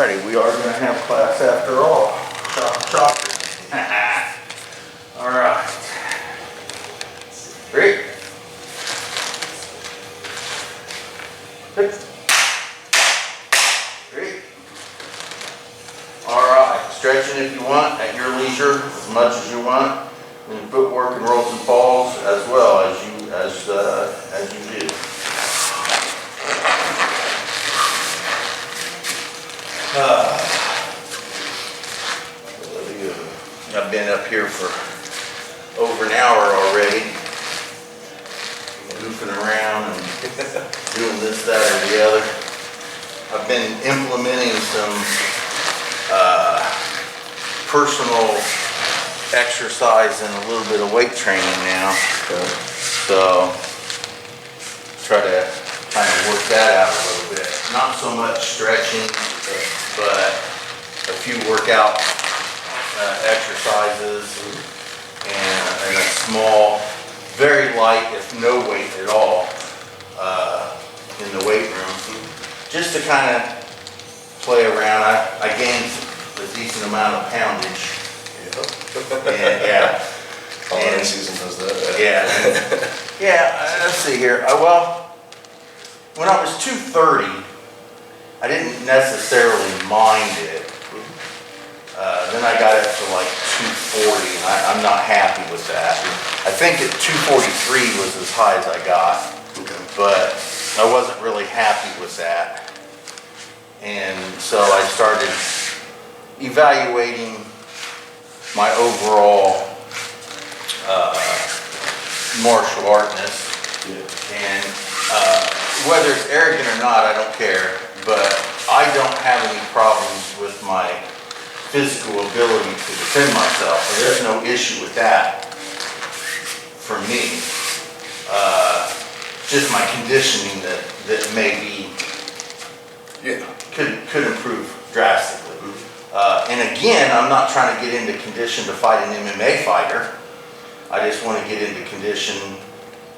Alrighty, we are going to have class after all. Shocker. Alright. Great. Great. Alright, stretching if you want at your leisure, as much as you want. And footwork and rolls and falls as well as you do. I've been up here for over an hour already, goofing around and doing this, that, or the other. I've been implementing some personal exercise and a little bit of weight training now. So try to kind of work that out a little bit. Not so much stretching, but a few workout exercises and a small, very light, if no weight at all, in the weight room, just to kind of play around. I gained a decent amount of poundage. And, yeah. Holiday season does that. Yeah. Let's see here. Well, when I was 230, I didn't necessarily mind it. Then I got it to like 240, and I'm not happy with that. I think at 243 was as high as I got, but I wasn't really happy with that. And so I started evaluating my overall martial artness. And whether it's arrogant or not, I don't care, but I don't have any problems with my physical ability to defend myself. There's no issue with that for me. Just my conditioning that maybe could improve drastically. And again, I'm not trying to get into condition to fight an MMA fighter. I just want to get into condition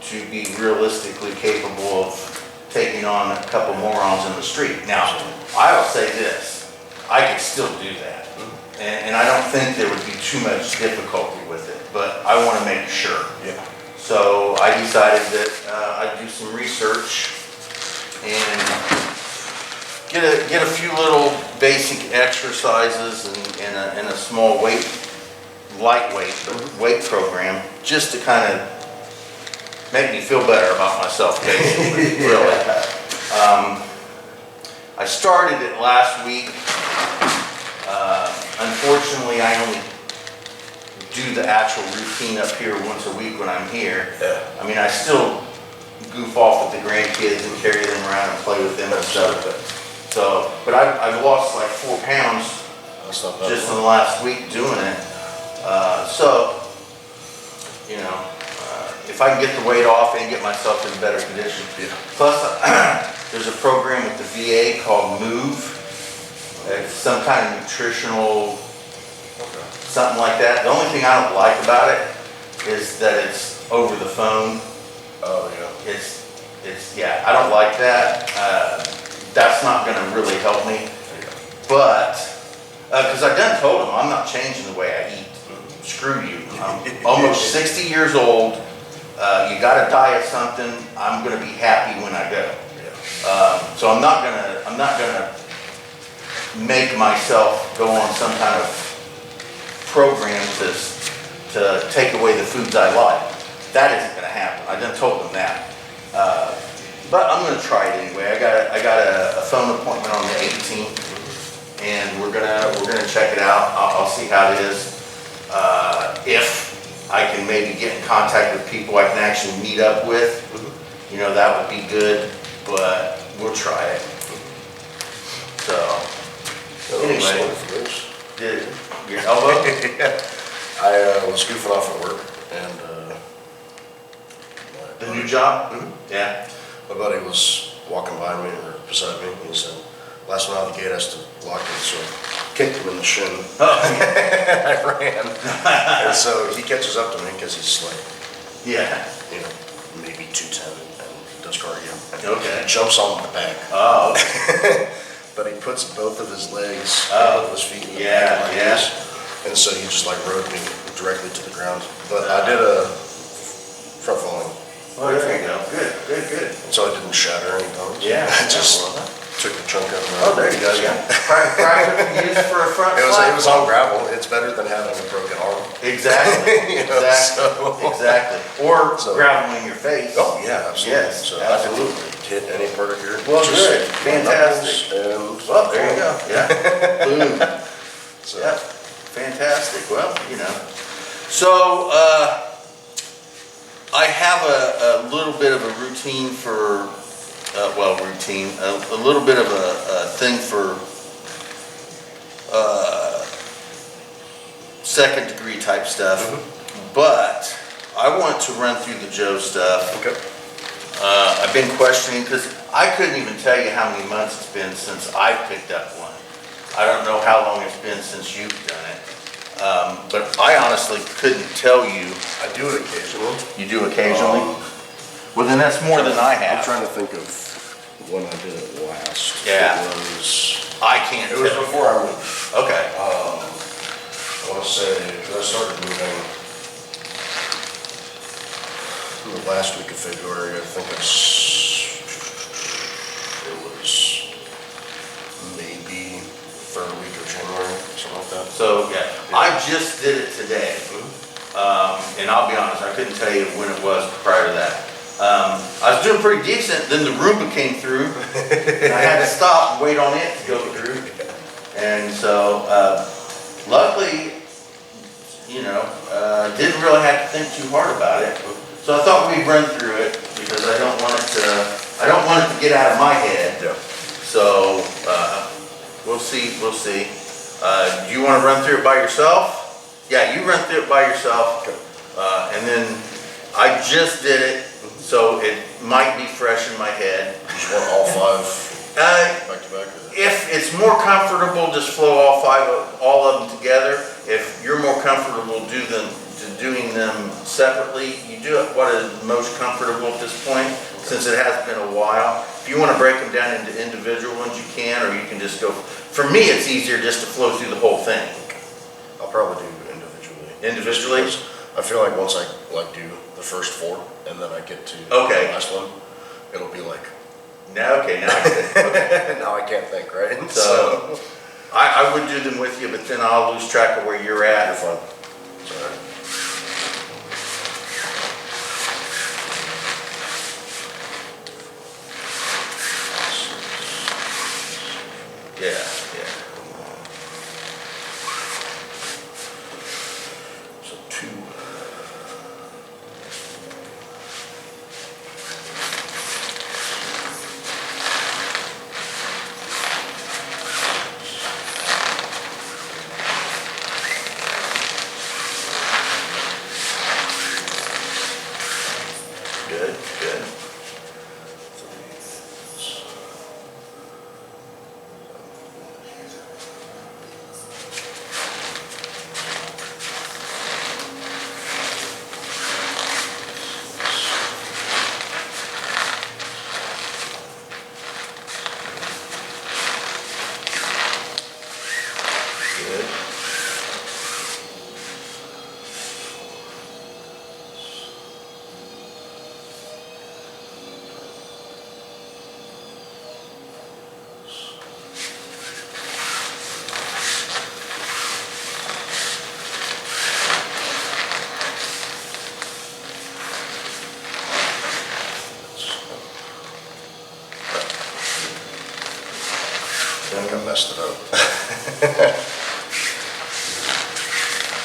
to be realistically capable of taking on a couple morons in the street. Now, I will say this, I could still do that. And I don't think there would be too much difficulty with it, but I want to make sure. So I decided that I'd do some research and get a few little basic exercises and a small lightweight weight program, just to kind of make me feel better about myself, basically. Really. I started it last week. Unfortunately, I only do the actual routine up here once a week when I'm here. I mean, I still goof off with the grandkids and carry them around and play with them and stuff. But I've lost like 4 pounds just in the last week doing it. So, you know, if I can get the weight off and get myself in better condition. Plus, there's a program with the VA called MOVE. It's some kind of nutritional, something like that. The only thing I don't like about it is that it's over the phone. Oh, yeah. Yeah, I don't like that. That's not going to really help me. But, because I done told them I'm not changing the way I eat. Screw you. I'm almost 60 years old. You got to diet something. I'm going to be happy when I go. So I'm not gonna make myself go on some kind of program to take away the foods I like. That isn't going to happen. I done told them that. But I'm going to try it anyway. I got a phone appointment on the 18th, and we're gonna check it out. I'll see how it is. If I can maybe get in contact with people I can actually meet up with, you know, that would be good. But we'll try it. So. Anyway, your elbow? I was goofing off at work, and the new job? Yeah. My buddy was walking by me or beside me, and he said, "Last one out of the gate has to lock it," so I kicked him in the shin. I ran, and so he catches up to me because he's like, maybe 210 and does cardio. Okay. He jumps on my back. Oh. But he puts both of his legs, Oh, both of his feet in the yeah, bag like yeah. this. And so he just like rode me directly to the ground. But I did a front falling. Oh, there you go. Good, good, good. So I didn't shatter any bones. Yeah. I just well, took the chunk out. oh, there you go, yeah. Practice used for a front It slide. was on gravel. It's better than having a broken arm. Exactly, You know, exactly, so- exactly. Or So- gravel in your face. Oh, yeah, absolutely. Yes, So absolutely. I didn't hit any part of your. Well, just good, my fantastic. knuckles And. Well, there you go, yeah. Boom. So, Yeah, fantastic. Well, you know. So, I have a little bit of a routine for, a little bit of a thing for second degree type stuff. But I want to run through the Joe stuff. Okay. I've been questioning, because I couldn't even tell you how many months it's been since I picked up one. I don't know how long it's been since you've done it. But I honestly couldn't tell you. I do it occasionally. You do occasionally? Well, then that's more than I I'm have. trying to think of when I did it last. Yeah. It Can't was tell. before I moved. Okay. I want to say, because I started moving in the last week of February. I think it was maybe third week of January, something like that. So, yeah, I just did it today. And I'll be honest, I couldn't tell you when it was prior to that. I was doing pretty decent, then the Roomba came through, and I had to stop and wait on it to go through. And so, luckily, you know, didn't really have to think too hard about it. So I thought we'd run through it, because I don't want it to get out of my head. Yeah. So, we'll see. Do you want to run through it by yourself? Yeah, you run through it by yourself. Okay. And then I just did it, so it might be fresh in my head. Just want all five back to back? Or? If it's more comfortable, just flow all of them together. If you're more comfortable doing them separately, you do it what is most comfortable at this point, since it has been a while. If you want to break them down into individual ones, you can, or you can just go. For me, it's easier just to flow through the whole thing. I'll probably do individually. Individually? Just because I feel like once I do the first four and then I get to Okay. the last one, it'll be like, Now I can. Okay. now I can't think, right? So I would do them with you, but then I'll lose track of where you're You're at. fine. Sorry. Yeah. So 2. Good. Good. I think I messed it up.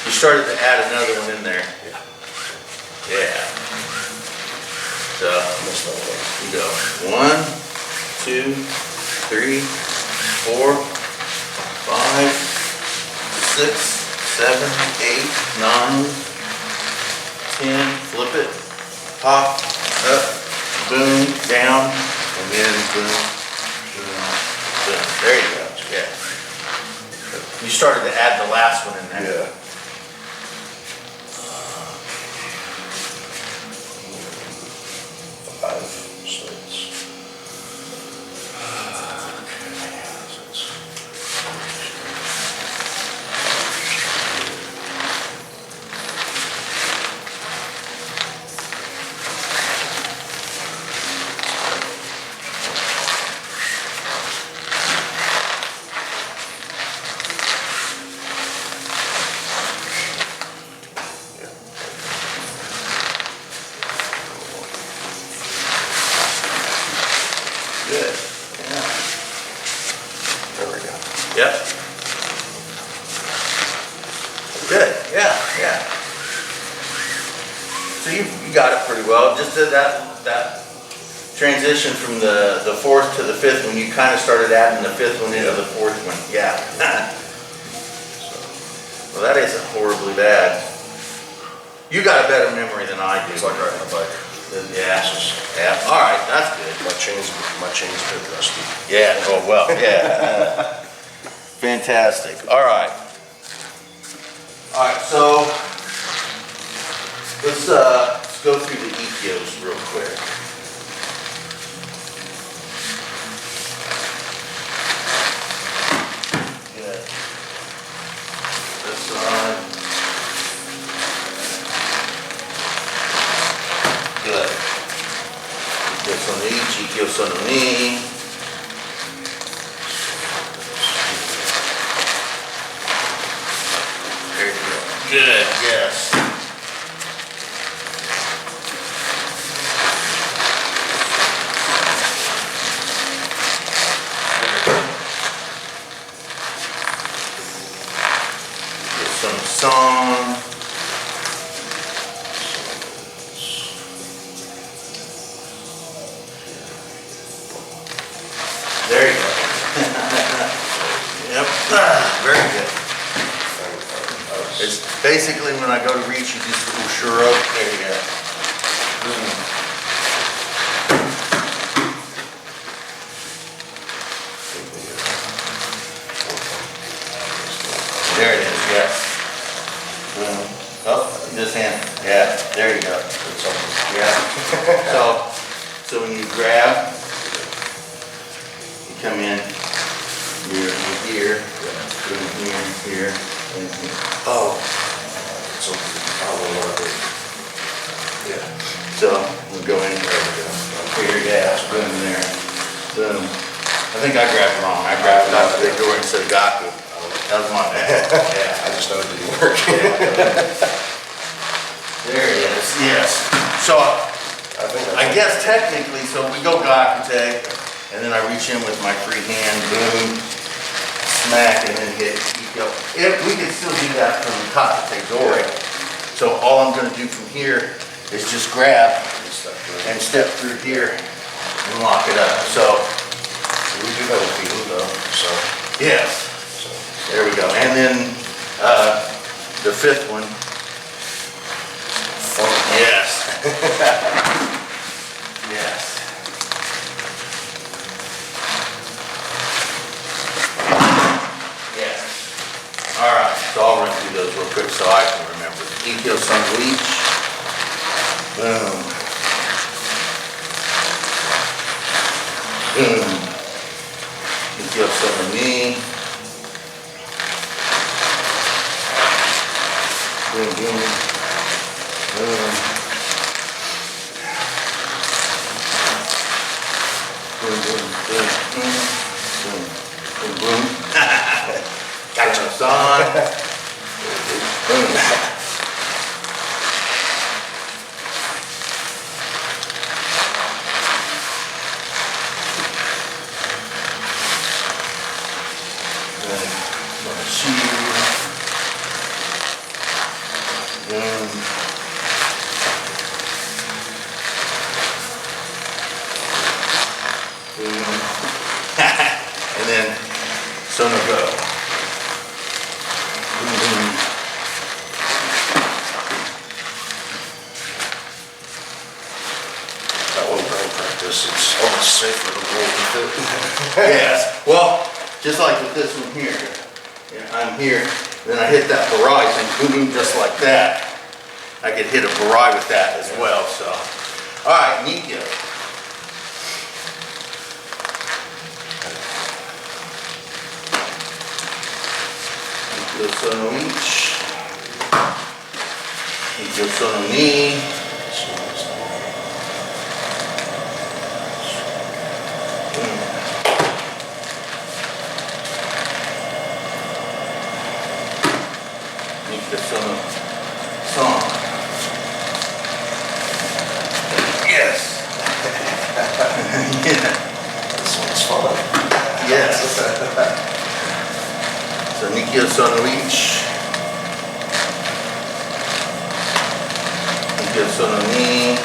You started to add another one in there. Yeah. Yeah. So Messed that up. you go 1, 2, 3, 4, 5, 6, 7, 8, 9, 10. Flip it. Pop. Up. Boom. Down. And then boom. Boom. Boom. There you go. Yeah. You started to add the last one in there. Yeah. Five, so it's. Okay, so it's Yep. Good, yeah. So you got it pretty well. Just did that transition from the fourth to the fifth one. You kind of started adding the fifth one into the fourth one. Yeah. Well, that isn't horribly bad. You got a better memory than I do. It's like riding a bike. Yeah. All right, that's good. My chain's a bit rusty. Yeah. Oh well. Yeah. Fantastic. All right. All right. So let's go through the EQs real quick. Good. This side. Good. EQ son do each, EQ son do ni. There you go. Good, yes. Get some song. There you go. Yep, very good. It's basically when I go to reach, you just sure up. There you go. There it is, yes. Boom. Oh, this hand. Yeah, there you go. Yeah. So when you grab, you come in, you're here, boom, here, and here. Oh. So, yeah. So we'll go in here, yeah, boom, there, boom. I think I grabbed wrong. I grabbed out the big door instead of Gaku. That was my bad. Yeah. I just know it didn't work. There it is, yes. So I guess technically, so we go Gakute, and then I reach in with my free hand, boom, smack, and then hit EQ. If we could still do that from Gakute Dori. So all I'm gonna do from here is just grab and step through here and lock it up. So we do that with Bean though, so. yes, there we go. And then the fifth one. Yes. Yes. Yes. All right, so I'll run through those real quick so I can remember. EQ Sun Bleach. Boom. Boom. EQ Sun Knee. Boom, boom. Boom. Boom, boom, boom, boom, boom, boom, boom. Gotcha. Son. Boom. And then Sono go. That one brain practice, it's almost safer to roll with it. Yes. Well, just like with this one here. Yeah, I'm here, then I hit that barrage and boom, boom, just like that. I could hit a barrage with that as well, so. All right, Nikyo. Nikyo Sono each. Nikyo Sono ni. Nikyo Sono Son. Yes. Yeah. This one's fun. Yes. So Nikio Sono each. Nikio Sono ni.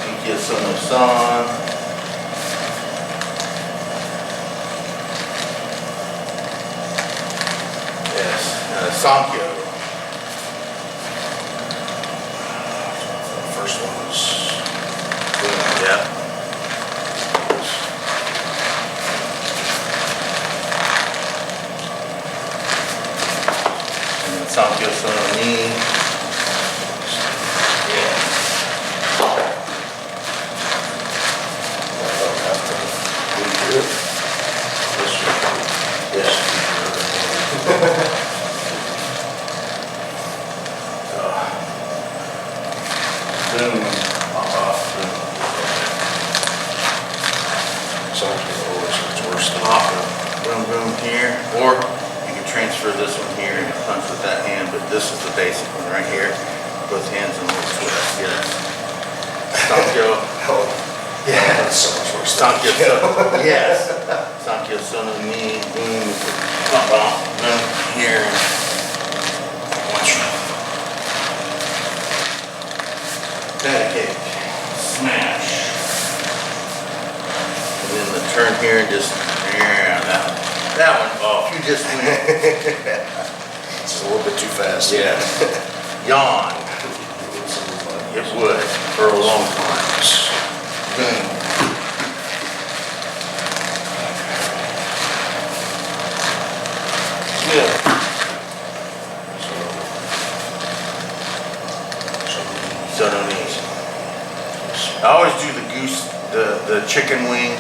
Nikio Sono san. Yes, Sankyo. First one was. Yeah. And then Sankyo Sono ni. Yeah. Yes. Boom. Boom. It's worse than Boom, boom here. Or you can transfer this one here and punch with that hand, but this is the basic one right here. Both hands and a little twist. Yes. Sankyo. Yeah, that's so much worse. Sankyo Sono. Yes. Sankyo Sono ni. Boom. Boom. Here. Patty cake. Smash. And then the turn here and just, yeah, that one, oh, if you just went, It's a little bit too fast. yeah, yawn, it would, for a long time. Boom. Good. Sono ni. I always do the goose, the chicken wing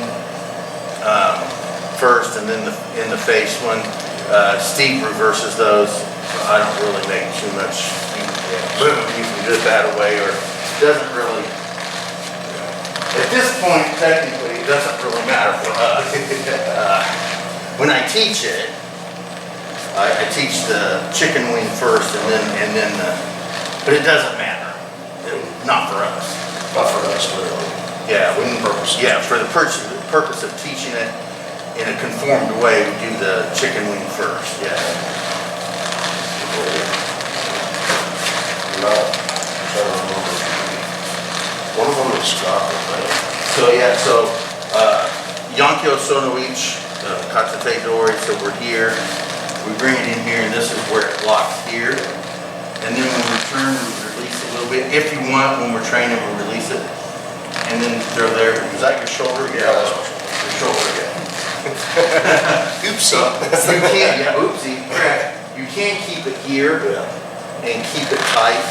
first, and then in the face one. Steve reverses those. So I don't really make too much. You can good that away, or doesn't really. At this point, technically, it doesn't really matter for us. When I teach it, I teach the chicken wing first, and then but it doesn't matter. Not for us. Not for us, literally. Yeah, for the purpose of teaching it in a conformed way, we do the chicken wing first. Yeah. No, I'm trying to remember. One of them is chocolate, right? So Yankyo Sono each, Katsute Dori, so we're here. We bring it in here, and this is where it locks here. And then when we turn, we release a little bit. If you want, when we're training, we release it. And then they're there. Is that your shoulder? Yeah, that's your shoulder, yeah. Oopsie. You can't, yeah, oopsie, correct. You can't keep it here and keep it tight.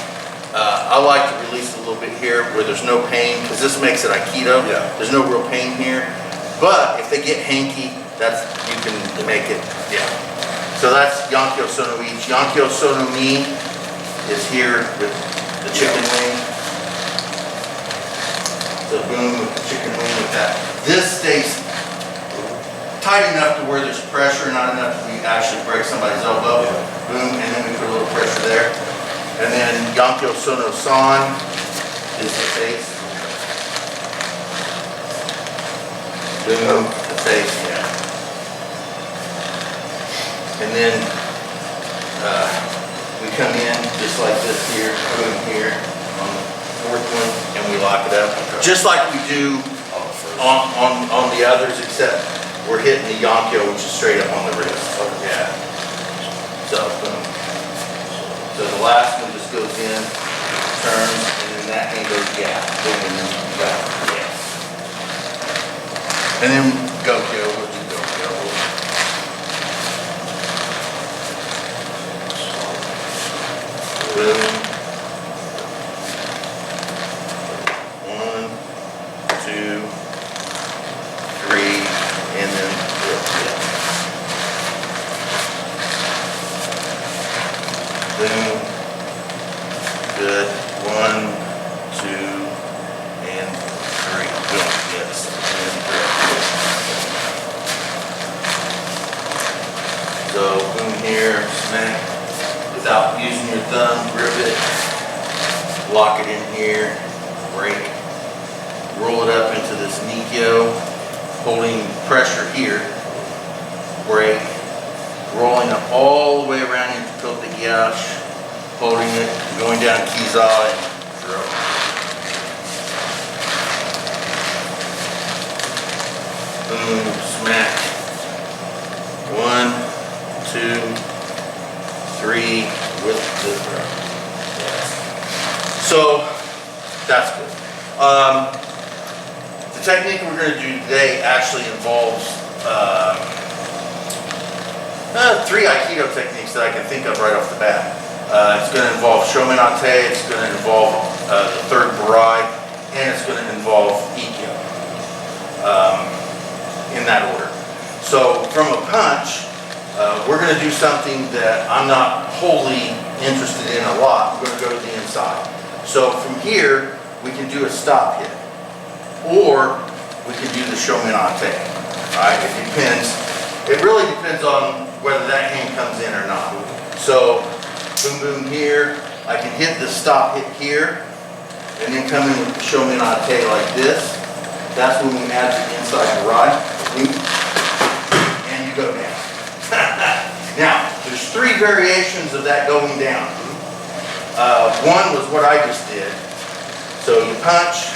I like to release a little bit here where there's no pain, because this makes it Aikido. Yeah. There's no real pain here. But if they get hanky, you can make it, yeah. So that's Yankyo Sono each. Yankyo Sono ni is here with the chicken wing. So boom with the chicken wing with that. This stays tight enough to where there's pressure, not enough to actually break somebody's elbow. Boom, and then we put a little pressure there. And then Yankyo Sono san is the face. Boom, the face, yeah. And then we come in just like this here, boom here on the fourth one, and we lock it up. Just like we do on the others, except we're hitting the Yankyo, which is straight up on the wrist. Yeah. So, boom. So the last one just goes in, turns, and then that hand goes, yeah, boom, and then back, yeah. And then Gokyo, we'll do Gokyo. Boom. 1, 2, 3, and then yeah. Boom. Good. 1, 2, and 3. Boom. Yes. And 3. So boom here, smack. Without using your thumb, grip it, lock it in here, break, roll it up into this Nikyo, holding pressure here, brake, rolling up all the way around into Cote de Gouache, holding it, going down Kiza and throw. Boom, smack. 1, 2, 3 with the throw. So that's good. The technique we're going to do today actually involves 3 Aikido techniques that I can think of right off the bat. It's going to involve Shomen-ate, it's going to involve the third Barai, and it's going to involve Ikkyo, in that order. So from a punch, we're going to do something that I'm not wholly interested in a lot. We're going to go to the inside. So from here, we can do a stop hit, or we can do the Shomen-ate. Alright, it depends. It really depends on whether that hand comes in or not. So, boom boom here, I can hit the stop hit here, and then come in with the Shomen-ate like this. That's when we add the inside Barai, and you go down. Now, there's 3 variations of that going down. One was what I just did. So you punch,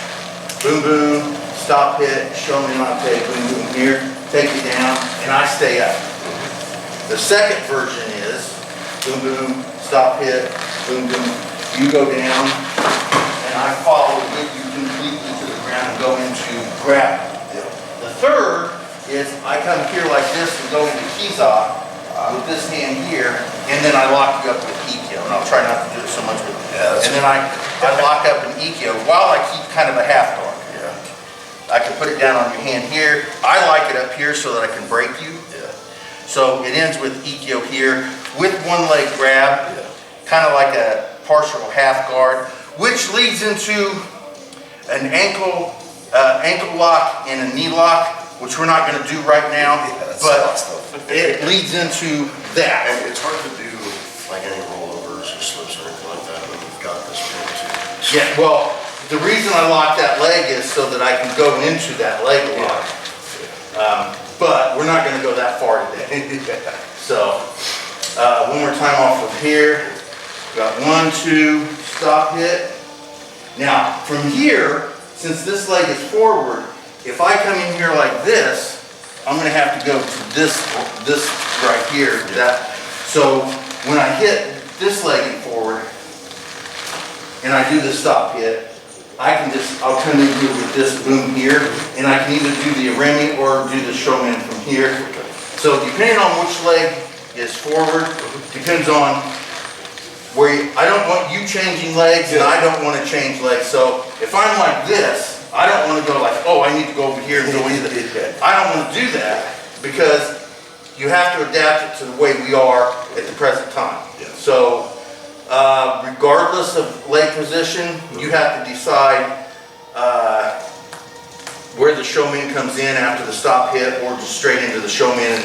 boom boom, stop hit, Shomen-ate, boom boom here, take it down, and I stay up. The second version is boom boom, stop hit, boom boom, you go down, and I follow and get you completely to the ground and go into grab. The third is I come here like this and go into Kiza with this hand here, and then I lock you up with Ikkyo, and I'll try not to do it so much with and then I lock up an Ikkyo while I keep kind of a half guard. I can put it down on your hand here. I like it up here so that I can break you. So it ends with Ikkyo here with one leg grab, kind of like a partial half guard, which leads into an ankle lock and a knee lock, which we're not going to do right now, but it leads into that. And it's hard to do like any rollovers or slips or anything like that when you've got this one too. Yeah, well, the reason I lock that leg is so that I can go into that leg lock. But we're not going to go that far today. So, one more time off of here. Got 1, 2, stop hit. Now, from here, since this leg is forward, if I come in here like this, I'm going to have to go to this right here. So, when I hit this leg forward, and I do the stop hit, I'll come in here with this boom here, and I can either do the Aremi or do the Shomen from here. So depending on which leg is forward, depends on where I don't want you changing legs, and I don't want to change legs. So if I'm like this, I don't want to go like, oh, I need to go over here and go into the, I don't want to do that, because you have to adapt it to the way we are at the present time. So regardless of leg position, you have to decide where the Shomen comes in after the stop hit, or just straight into the Shomen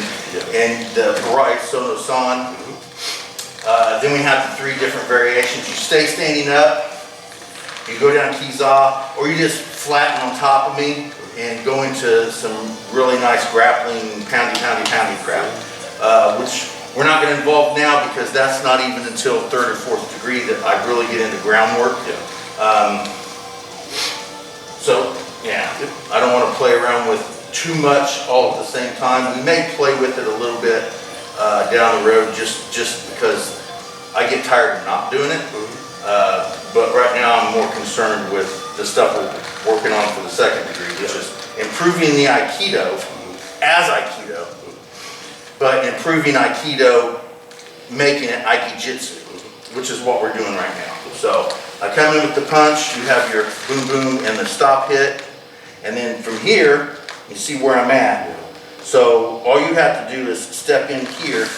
and the Barai Sono San. Then we have the 3 different variations. You stay standing up, you go down Kiza, or you just flatten on top of me and go into some really nice grappling, poundy crap, which we're not going to involve now, because that's not even until 3rd or 4th degree that I really get into groundwork. So, yeah, I don't want to play around with too much all at the same time. We may play with it a little bit down the road, just because I get tired of not doing it. But right now I'm more concerned with the stuff we're working on for the 2nd degree, which is improving the Aikido as Aikido, but improving Aikido, making it Aikijitsu, which is what we're doing right now. So I come in with the punch, you have your boom boom and the stop hit, and then from here, you see where I'm at. So all you have to do is step in here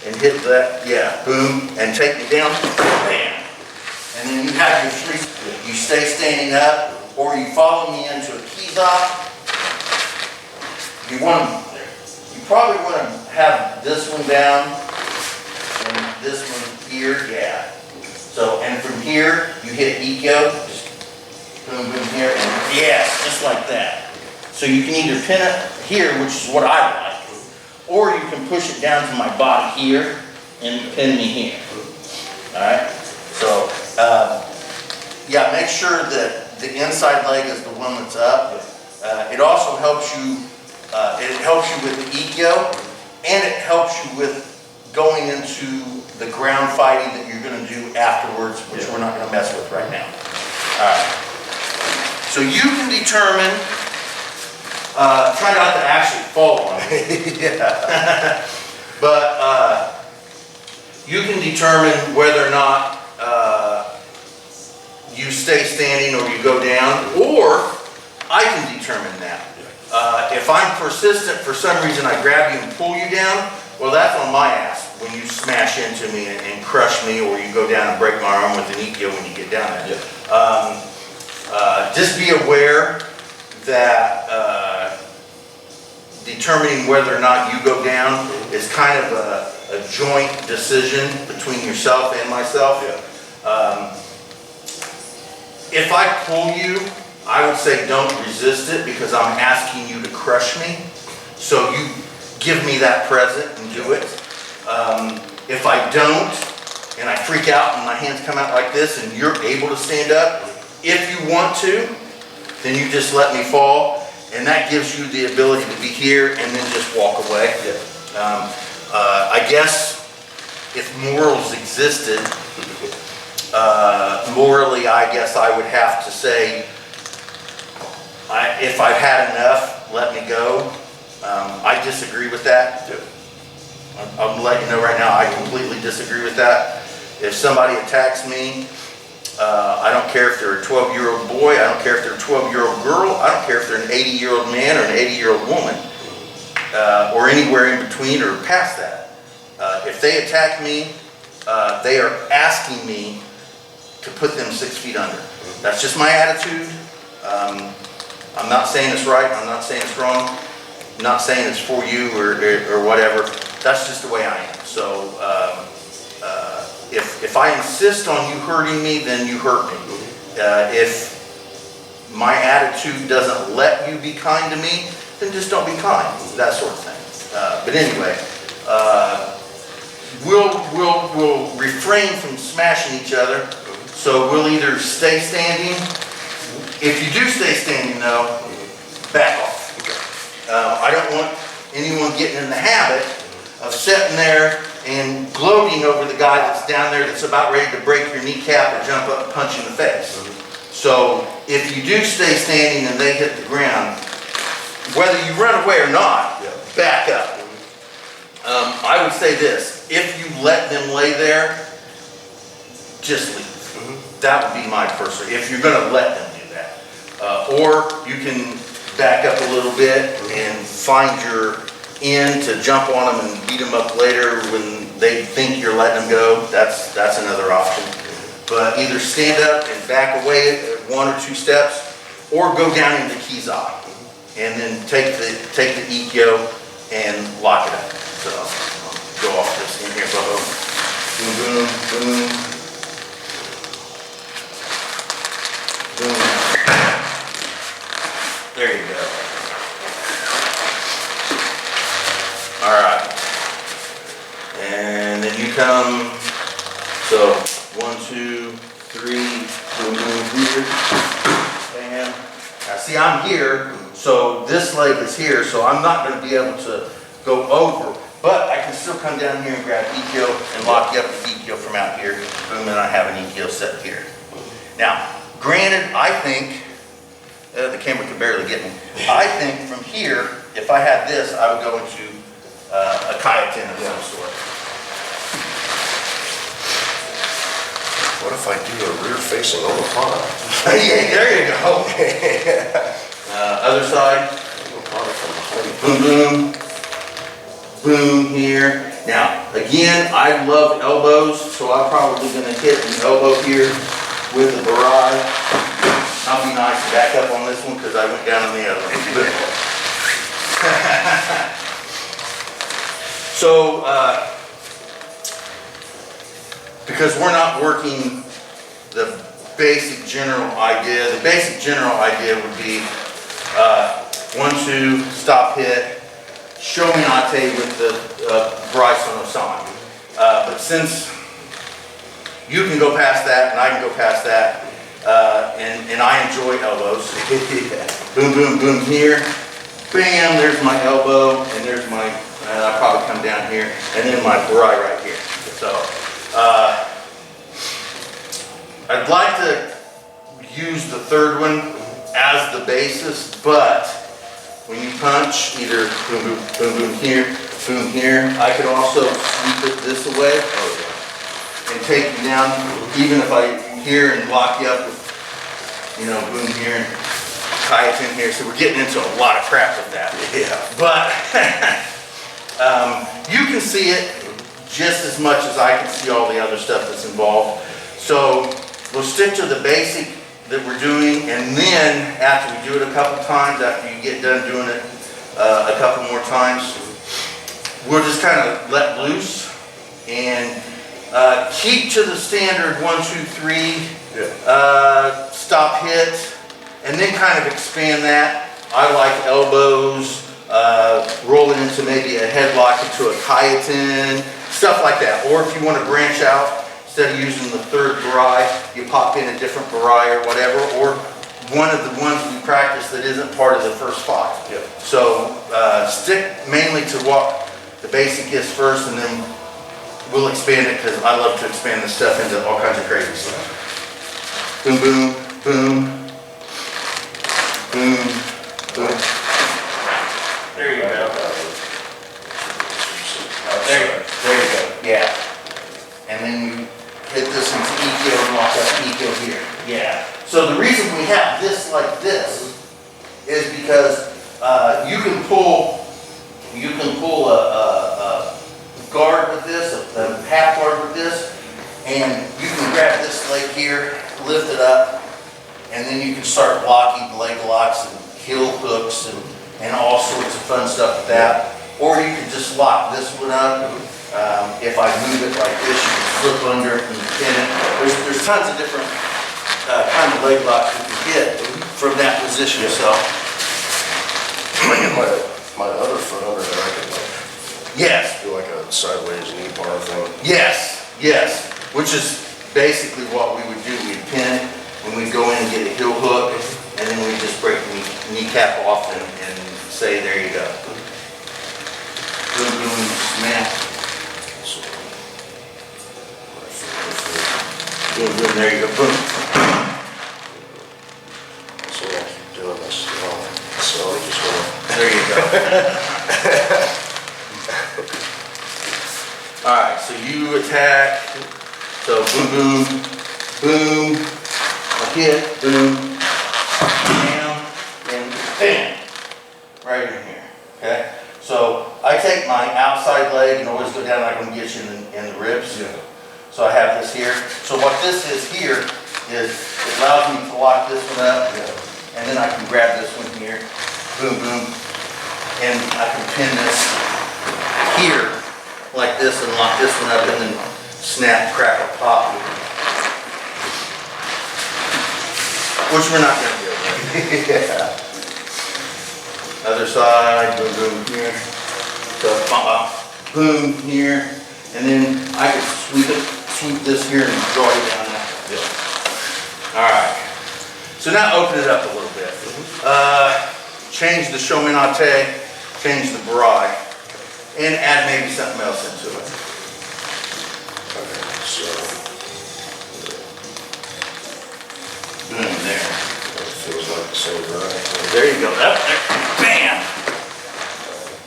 and hit that, boom, and take me down, bam. And then you have your 3, you stay standing up, or you follow me into a Kiza. You probably want to have this one down, and this one here, So, and from here, you hit Ikkyo, just boom, boom here, and just like that. So you can either pin it here, which is what I like, or you can push it down to my body here and pin me here. All right? So, yeah, make sure that the inside leg is the one that's up. It also helps you, with the EKO, and it helps you with going into the ground fighting that you're going to do afterwards, which we're not going to mess with right now. All right. So you can determine, try not to actually fall on it. Yeah. But you can determine whether or not you stay standing or you go down, or I can determine that. If I'm persistent, for some reason I grab you and pull you down, well, that's on my ass when you smash into me and crush me, or you go down and break my arm with an EKO when you get down there. Yeah. Just be aware that determining whether or not you go down is kind of a joint decision between yourself and myself. Yeah. If I pull you, I would say don't resist it, because I'm asking you to crush me. So you give me that present and do it. If I don't, and I freak out and my hands come out like this and you're able to stand up, if you want to, then you just let me fall, and that gives you the ability to be here and then just walk away. Yeah. I guess if morals existed, morally, I guess I would have to say, if I've had enough, let me go. I disagree with that. I'm letting you know right now, I completely disagree with that. If somebody attacks me, I don't care if they're a 12-year-old boy, I don't care if they're a 12-year-old girl, I don't care if they're an 80-year-old man or an 80-year-old woman, or anywhere in between or past that. If they attack me, they are asking me to put them 6 feet under. That's just my attitude. I'm not saying it's right, I'm not saying it's wrong, I'm not saying it's for you or whatever. That's just the way I am. So if I insist on you hurting me, then you hurt me. If my attitude doesn't let you be kind to me, then just don't be kind, that sort of thing. But anyway, we'll refrain from smashing each other. So we'll either stay standing. If you do stay standing though, back off. I don't want anyone getting in the habit of sitting there and gloating over the guy that's down there that's about ready to break your kneecap or jump up and punch you in the face. So if you do stay standing and they hit the ground, whether you run away or not, back up. I would say this, if you let them lay there, just leave. That would be my personal, if you're going to let them do that. Or you can back up a little bit and find your end to jump on them and beat them up later when they think you're letting them go. That's another option. But either stand up and back away 1 or 2 steps, or go down into Key's Eye and then take the EKO and lock it up. So I'll go off this in here, boom, boom, boom. There you go. All right. And then you come, so 1, 2, 3, boom, boom, here, bam. Now see, I'm here, so this leg is here, so I'm not going to be able to go over, but I can still come down here and grab EKO and lock you up with EKO from out here. Boom, and I have an EKO set here. Now, granted, I think, the camera can barely get me. I think from here, if I had this, I would go into a kayatin of some sort. What if I do a rear-facing Omapana? Yeah, there you go. Other side. Boom, boom, boom here. Now, again, I love elbows, so I'm probably going to hit an elbow here with the barrage. I'll be nice to back up on this one because I went down on the other one. So, because we're not working the basic general idea would be 1, 2, stop hit, shominate with the Bryce on Osama. But since you can go past that and I can go past that, and I enjoy elbows. Boom, boom, boom here. Bam, there's my elbow, and there's my, I'll probably come down here, and then my barai right here. So, I'd like to use the third one as the basis, but when you punch, either boom, boom, boom, boom here, I could also sweep it this way and take you down, even if I here and lock you up with, boom here and kayatin here. So we're getting into a lot of crap with that. Yeah. But you can see it just as much as I can see all the other stuff that's involved. So we'll stick to the basic that we're doing, and then after we do it a couple times, after you get done doing it a couple more times, we'll just kind of let loose and keep to the standard 1, 2, 3, stop hit, and then kind of expand that. I like elbows, rolling into maybe a headlock into a kayatin, stuff like that. Or if you want to branch out, instead of using the third barai, you pop in a different barai or whatever, or one of the ones we practice that isn't part of the first 5. Yeah. So stick mainly to what the basic is first, and then we'll expand it, because I love to expand this stuff into all kinds of crazy stuff. Boom, boom, boom, boom, boom. There you go. There you go. Yeah. And then you hit this into EQ and lock up EQ here. Yeah. So the reason we have this like this is because you can pull a guard with this, a half guard with this, and you can grab this leg here, lift it up, and then you can start blocking leg locks and heel hooks and all sorts of fun stuff with that. Or you can just lock this one up. If I move it like this, you can slip under it and pin it. There's tons of different kind of leg locks you can get from that position. So, My other foot under there, I could yes. do like a sideways knee bar thing. Yes, which is basically what we would do. We'd pin it, and we'd go in and get a heel hook, and then we'd just break the kneecap off and say, there you go. Boom, boom, smack. Boom, boom, there you go, boom. So I keep doing this, so I just want There you go. All right, so you attack. So boom, boom, boom. A hit, boom, bam, and bam. Right in here. Okay. So I take my outside leg and always go down like I'm gonna get you in the ribs. Yeah. So I have this here. So what this is here is it allows me to lock this one up, and then I can grab this one here. Boom, boom. And I can pin this here like this and lock this one up, and then snap, crackle, pop. Which we're not going to do. yeah. Other side, boom, boom here. So boom here, and then I can sweep this here and draw it down that way. Yeah. All right. So now open it up a little bit. Change the shominate, change the barai, and add maybe something else into it. Okay, so Boom, there. it feels like the same, right? There you go. Up there. Bam!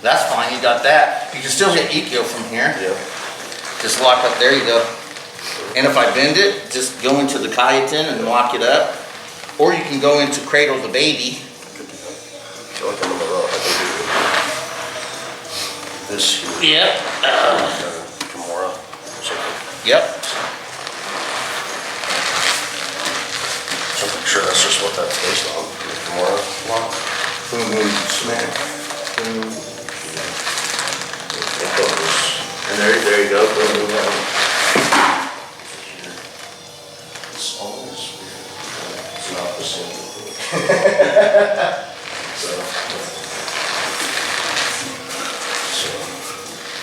That's fine, you got that. You can still hit EQ from here. Yeah. Just lock up, there you go. And if I bend it, just go into the kayatin and lock it up. Or you can go into cradle the baby. I feel like I'm on the road. I can do this here. Yep. Kimura or something. Yep. So I'm sure that's just what that's based on. The Kimura lock. Boom, boom, smack. Boom. And there you go. Boom, boom, boom. It's always weird. It's not the same. So,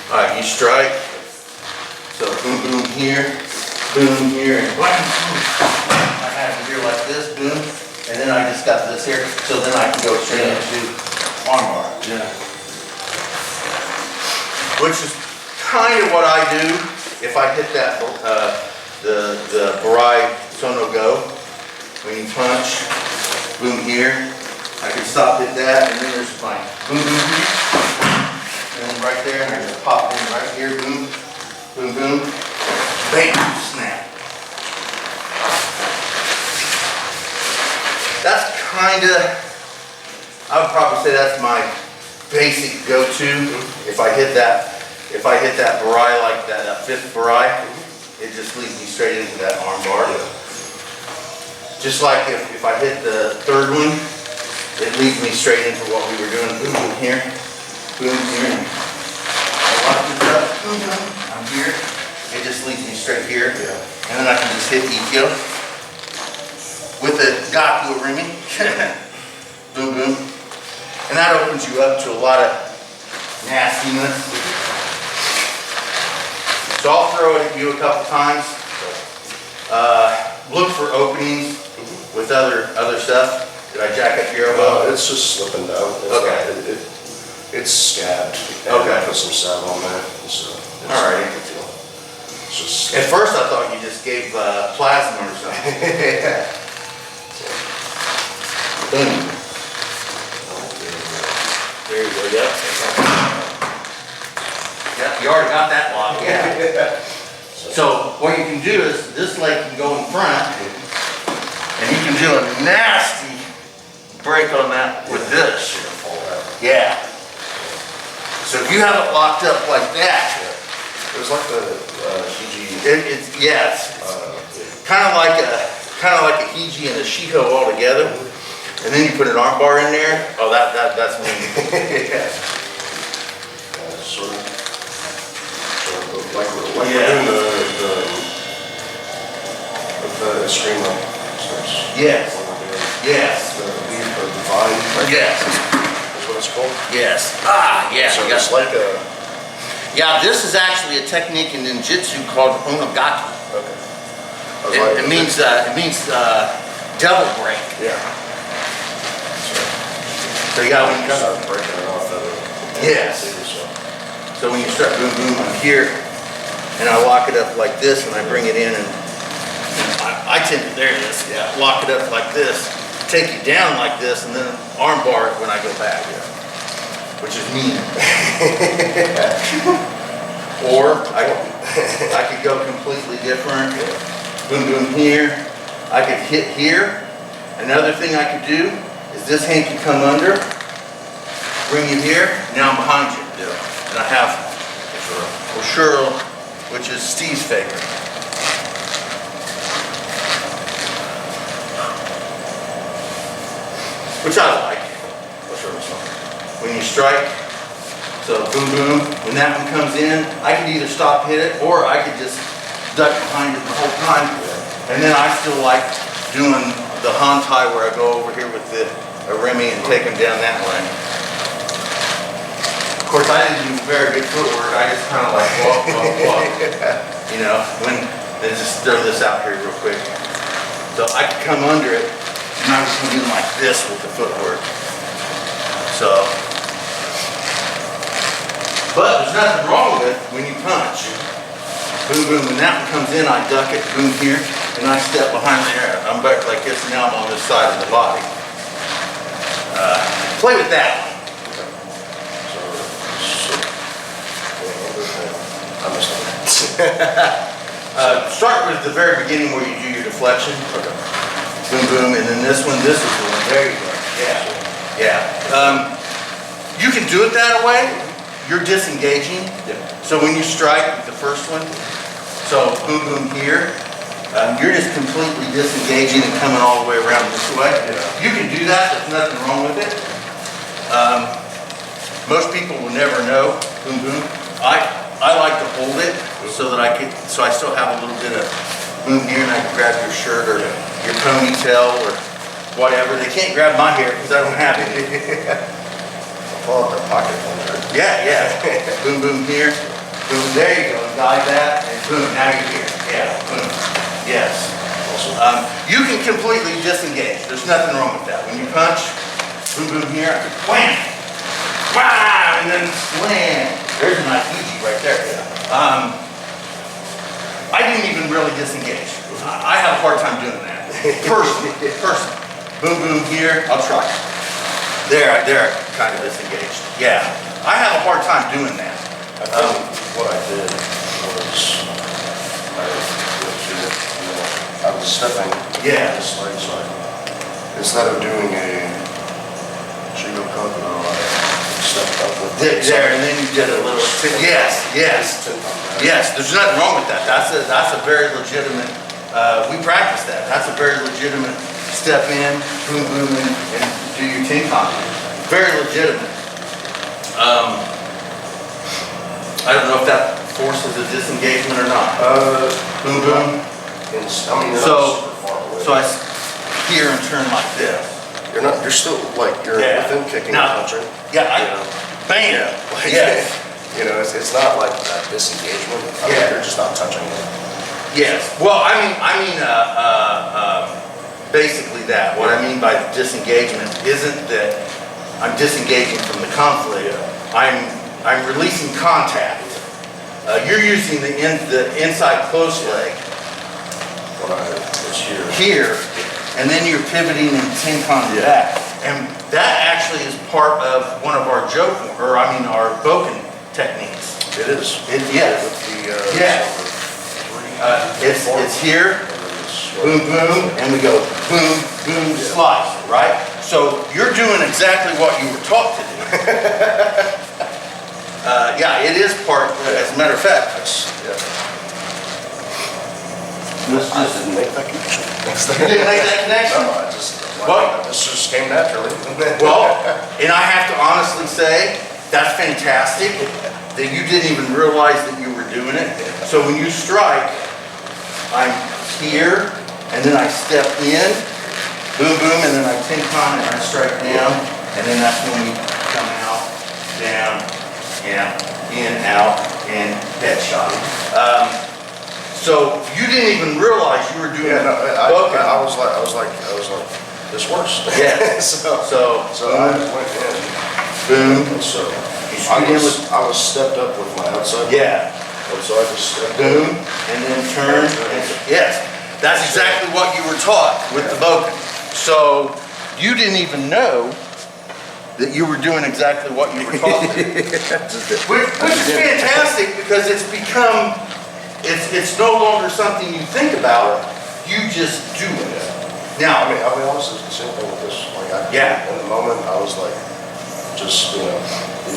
All right, you strike. So boom, boom here, and wham. I have it here like this, boom, and then I just got this here, so then I can go straight into armbar. Yeah. Which is kind of what I do if I hit that, the Barai Sono Go. When you punch, boom here, I can stop, hit that, and then there's my boom, boom here. And then right there, and I just pop in right here, boom, boom, boom, bang, snap. That's I would probably say that's my basic go-to. If I hit that Barai like that, fifth Barai, it just leads me straight into that arm bar. Just like if I hit the third one, it leads me straight into what we were doing. Boom, boom here, boom here. I lock this up, boom, boom, I'm here. It just leads me straight here. And then I can just hit EQ with the Gaku Rimi. Boom, boom. And that opens you up to a lot of nastiness. So I'll throw it at you a couple times. Look for openings with other stuff. Did I jack up your elbow? It's just slipping down. Okay. It's scabbed. Okay. I put some salve on there. So Alright. It's just. At first I thought you just gave plasma or something. Yeah. Boom. There you go, yep. Yep, you already got that lock. Yeah. So what you can do is this leg can go in front and you can do a nasty break on that with this. Yeah. So if you have it locked up like that, It was like the Hiji. it's kind of like a Hiji and a Shiho all together. And then you put an arm bar in there. Oh, that's me. Yeah. Sort of like we're Yeah. doing the stream up. Yes. Yes. The divine. Yes. That's what it's called. Yes. Ah, yeah. So you got- it's like a. Yeah, this is actually a technique in ninjutsu called onogaki. Okay. It means devil break. Yeah. So you got Kind of breaking it off of it. Yes. So when you start boom boom I'm here, and I lock it up like this, and I bring it in, and I tend to, there it is, yeah, lock it up like this, take you down like this, and then arm bar it when I go back, which is mean. Or I could go completely different. Boom boom here. I could hit here. Another thing I could do is this hand can come under, bring you here, now I'm behind you. Yeah. And I have Oshuro, which is Steve's favorite. Which I like. When you strike, so boom boom, when that one comes in, I could either stop, hit it, or I could just duck behind it the whole time. And then I still like doing the hantai where I go over here with the Remi and take them down that way. Of course, I didn't do very good footwork. I just kind of like walk. You know, let's just throw this out here real quick. So I could come under it, and I was doing like this with the footwork. So, but there's nothing wrong with it when you punch. Boom, boom, when that one comes in, I duck it, boom here, and I step behind there. I'm back like this, and now I'm on this side of the body. Play with that one. Start with the very beginning where you do your deflection. Okay. Boom, boom, and then this one, this is the one. There you go. Yeah. Yeah. You can do it that way. You're disengaging. Yeah. So when you strike with the first one, so boom, boom here, you're just completely disengaging and coming all the way around this way. Yeah. You can do that. There's nothing wrong with it. Most people will never know. Boom, boom. I like to hold it so that so I still have a little bit of boom here, and I can grab your shirt or your ponytail or whatever. They can't grab my hair because I don't have it. Pull out the pocket holder. Yeah. Boom, boom here. Boom, there you go, guide that, and boom, now you're here. Yeah, boom, yes. You can completely disengage. There's nothing wrong with that. When you punch, boom, boom here, wham, wow, and then slam. There's a nice easy right there. I didn't even really disengage. I have a hard time doing that. Personally. Boom, boom here, I'll try. There, kind of disengaged. Yeah, I have a hard time doing that. I think what I did was, I was stepping this way, so instead of doing a Shigo Kokono, I stepped up with There, and then you did a little, yes. Yes, there's nothing wrong with that. That's a very legitimate, we practice that. That's a very legitimate step in, boom, boom, and do your Tenkan. Very legitimate. I don't know if that forces a disengagement or not. Boom, boom. So I here and turn like this. You're still like, you're within kicking and punching. Yeah, bam. Yeah, like, you know, it's not like that disengagement. I mean, you're just not touching it. Yes. Well, I mean, basically that. What I mean by disengagement isn't that I'm disengaging from the conflict. I'm releasing contact. You're using the inside close leg. It's here. Here, and then you're pivoting and Tenkan back. And that actually is part of one of our our Boken techniques. It is. Yes. With the It's here, boom, boom, and we go boom, boom, slice, right? So you're doing exactly what you were taught to do. Yeah, it is part, as a matter of fact. I didn't make that connection. You didn't make that connection? No, this just came naturally. Well, and I have to honestly say, that's fantastic that you didn't even realize that you were doing it. So when you strike, I'm here, and then I step in, boom, boom, and then I Tenkan and I strike down, and then that's when we come out, down, in, out, and headshot. So you didn't even realize you were doing I was like, this works. Yeah. So I just went in. Boom. And so I was stepped up with my outside. Yeah. And so I just stepped Boom, and then turn. Yes, that's exactly what you were taught with the Boken. So you didn't even know that you were doing exactly what you were taught to do. Which is fantastic because it's become, it's no longer something you think about, you just do it. Now, I mean, I'll be honest, it's the same thing with this. Like, in the moment, I was like, just, you know,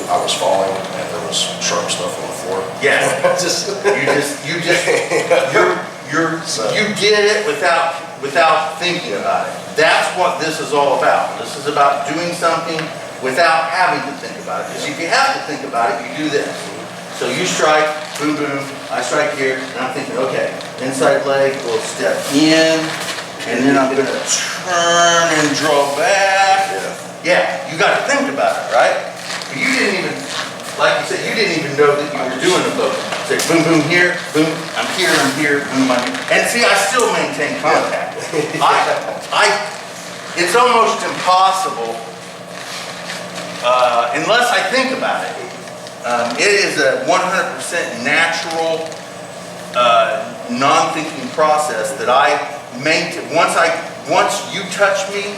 I was falling and there was sharp stuff on the floor. Yeah. You did it without thinking about it. That's what this is all about. This is about doing something without having to think about it. Because if you have to think about it, you do this. So you strike, boom, boom, I strike here, and I'm thinking, okay, inside leg, we'll step in, and then I'm gonna turn and draw back. Yeah, you gotta think about it, right? But you didn't even, like you said, you didn't even know that you were doing a book. Say boom, boom here, boom, I'm here, boom, I'm here. And see, I still maintain contact. It's almost impossible, unless I think about it. It is a 100% natural, non-thinking process that I maintain. Once you touch me,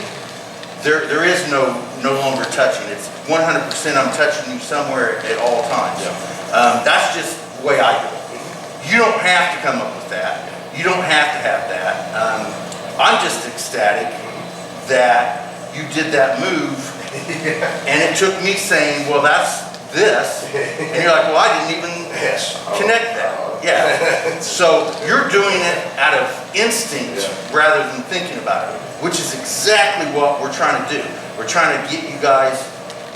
there is no longer touching. It's 100% I'm touching you somewhere at all times. That's just the way I do it. You don't have to come up with that. You don't have to have that. I'm just ecstatic that you did that move, and it took me saying, well, that's this, and you're like, well, I didn't even connect that. Yeah. So you're doing it out of instinct rather than thinking about it, which is exactly what we're trying to do. We're trying to get you guys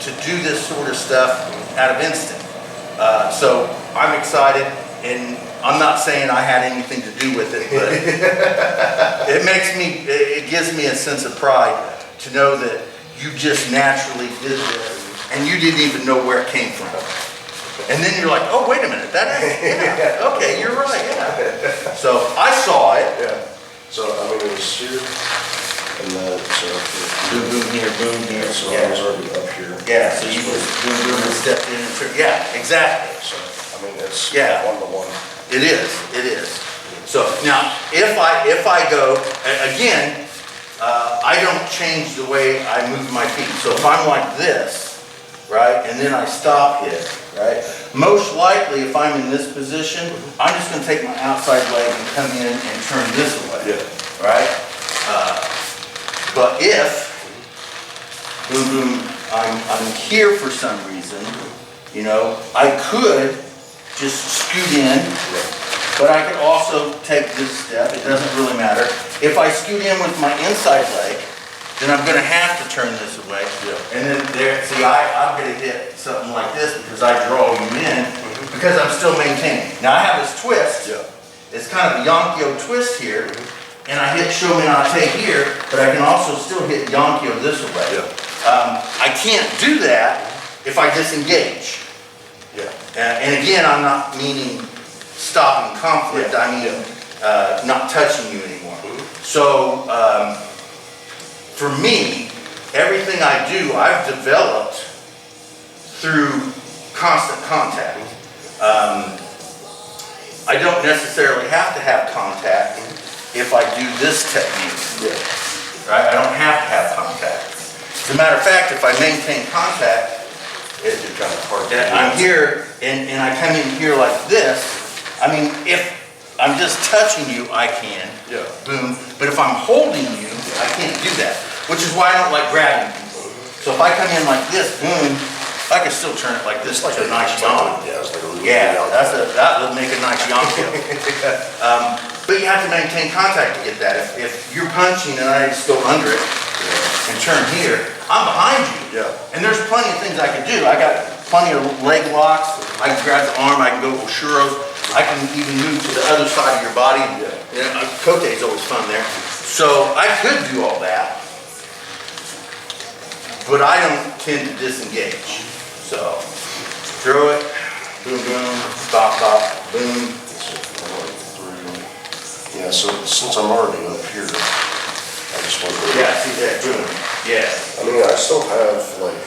to do this sort of stuff out of instinct. So I'm excited, and I'm not saying I had anything to do with it, but it gives me a sense of pride to know that you just naturally did this, and you didn't even know where it came from. And then you're like, oh, wait a minute, that is, yeah, okay, you're right, yeah. So I saw it. Yeah. So, I mean, it was here, and then, so. Boom, boom here, So I yeah. was already up here. Yeah, so you just boom, boom, and stepped in and yeah, exactly. So, I mean, it's Yeah. 1-to-1. It is, it is. So now, if I go, again, I don't change the way I move my feet. So if I'm like this, right, and then I stop here, right, most likely if I'm in this position, I'm just gonna take my outside leg and come in and turn this way, Yeah. right? But if, boom, boom, I'm here for some reason, you know, I could just scoot in, but I could also take this step, it doesn't really matter. If I scoot in with my inside leg, then I'm gonna have to turn this away. Yeah. And then there, see, I'm gonna hit something like this because I draw you in, because I'm still maintaining. Now I have this twist, Yeah. it's kind of a Yonkyo twist here, and I hit Shominate here, but I can also still hit Yonkyo this way. Yeah. I can't do that if I disengage. Yeah. And again, I'm not meaning stopping conflict, I mean not touching you anymore. So for me, everything I do, I've developed through constant contact. I don't necessarily have to have contact if I do this technique, Yeah. right? I don't have to have contact. As a matter of fact, if I maintain contact, It's kind of hard. I'm here and I come in here like this. I mean, if I'm just touching you, I can. Yeah. Boom. But if I'm holding you, I can't do that. Which is why I don't like grabbing people. So if I come in like this, boom, I can still turn it like this, like a nice yawn. Yeah, it's like a little. Yeah, that would make a nice yonko. But you have to maintain contact to get that. If you're punching and I just go under it and turn here, I'm behind you. Yeah. And there's plenty of things I can do. I got plenty of leg locks. I can grab the arm, I can go oshuros. I can even move to the other side of your body. You know, Kote's always fun there. So I could do all that, but I don't tend to disengage. So throw it, boom, boom, stop, stop, boom. Yeah, so since I'm already up here, I just want to. Yeah, see that, boom, yeah. I mean, I still have like,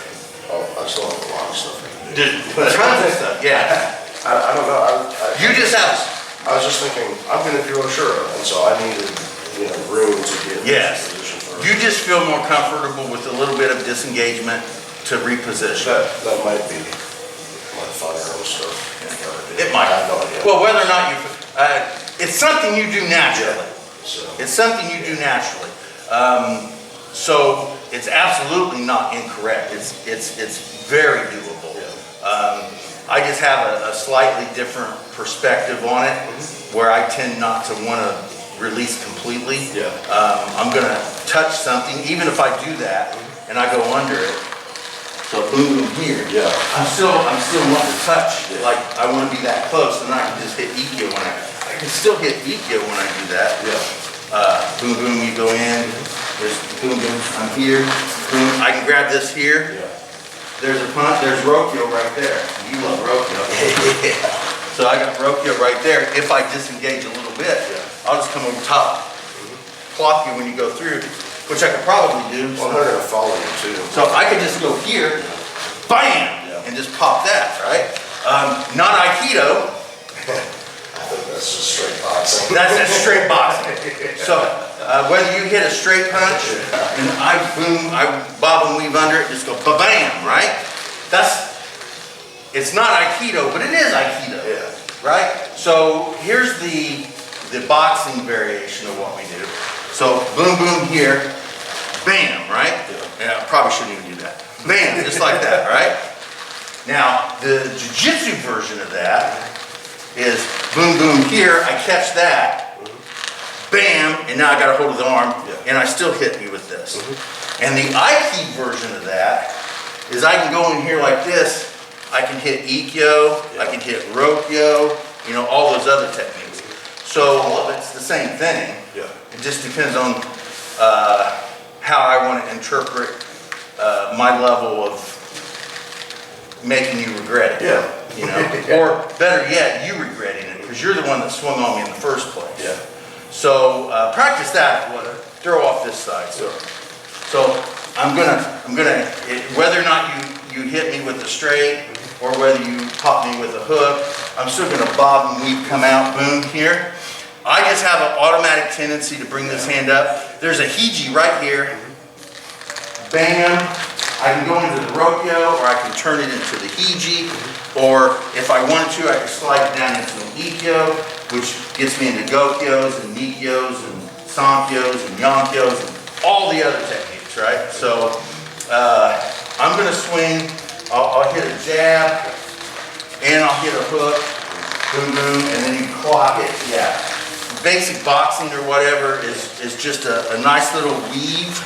I still have a lot of stuff. Tons of stuff, yeah. I don't know, You just have, I was just thinking, I'm gonna do Oshura, and so I needed, you know, room to get in Yes. this position for. you just feel more comfortable with a little bit of disengagement to reposition. That might be my firearm stuff. It might. I have no idea. Well, whether or not you, it's something you do naturally. So, It's something you do naturally. So it's absolutely not incorrect. It's very doable. I just have a slightly different perspective on it, where I tend not to want to release completely. Yeah. I'm gonna touch something, even if I do that and I go under it. So boom, here. Yeah. I'm still wanting to touch, like I want to be that close, and I can just hit Ikyo when I can still hit Ikyo when I do that. yeah, Boom, boom, you go in, there's boom, boom, I'm here, boom, I can grab this here, yeah. there's a punch, there's Rokyo right there. You love Rokyo. So I got Rokyo right there. If I disengage a little bit, I'll just come over top, clock you when you go through, which I could probably do. Well, they're gonna follow you too. So I could just go here, bam, and just pop that, right? Not Aikido, I think that's just straight boxing. that's a straight boxing. So whether you hit a straight punch and I boom, I bob and weave under it, just go ba-bam, right? It's not Aikido, but it is Aikido, Yeah. right? So here's the boxing variation of what we do. So boom, boom here, bam, right? Yeah, I probably shouldn't even do that. Bam, just like that, right? Now, the jiu-jitsu version of that is boom, boom here, I catch that, bam, and now I got a hold of the arm, and I still hit you with this. And the Aiki version of that is I can go in here like this, I can hit Ikkyo, I can hit Rokyo, you know, all those other techniques. So it's the same thing. Yeah. It just depends on how I want to interpret my level of making you regret it. Yeah, you know? Or better yet, you regretting it, because you're the one that swung on me in the first place. Yeah. So practice that. Throw off this side. So I'm gonna whether or not you hit me with the straight or whether you pop me with a hook, I'm still gonna bob and weave, come out, boom here. I just have an automatic tendency to bring this hand up. There's a hiji right here. Bam. I can go into the rokyo, or I can turn it into the hiji, or if I wanted to, I can slide it down into an ikkyo, which gets me into gokyos and nikyos and sankyos and yonkyos and all the other techniques, right? So I'm gonna swing, I'll hit a jab, and I'll hit a hook, boom, boom, and then you clock it, yeah. Basic boxing or whatever is just a nice little weave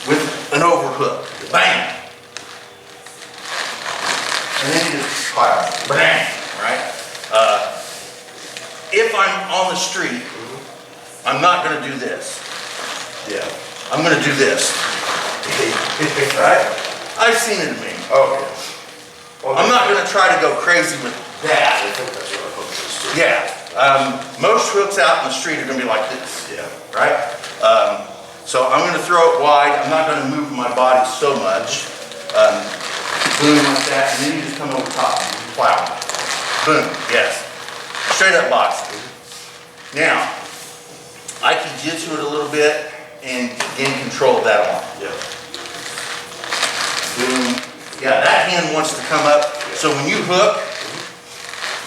with an overhook. Bang! And then you just fire. Bang! Right? If I'm on the street, I'm not going to do this. Yeah. I'm going to do this. Right? I've seen it in me. Oh, yeah. Well, I'm not going to try to go crazy with that. I think that's what a hook is too. Yeah. Most hooks out in the street are going to be like this. Yeah. Right? So I'm going to throw it wide. I'm not going to move my body so much. Boom like that, and then you just come over top and plow. Boom, yes. Straight up boxing. Now, I can jitsu it a little bit and gain control of that arm. Yeah. Boom. Yeah, that hand wants to come up. So when you hook,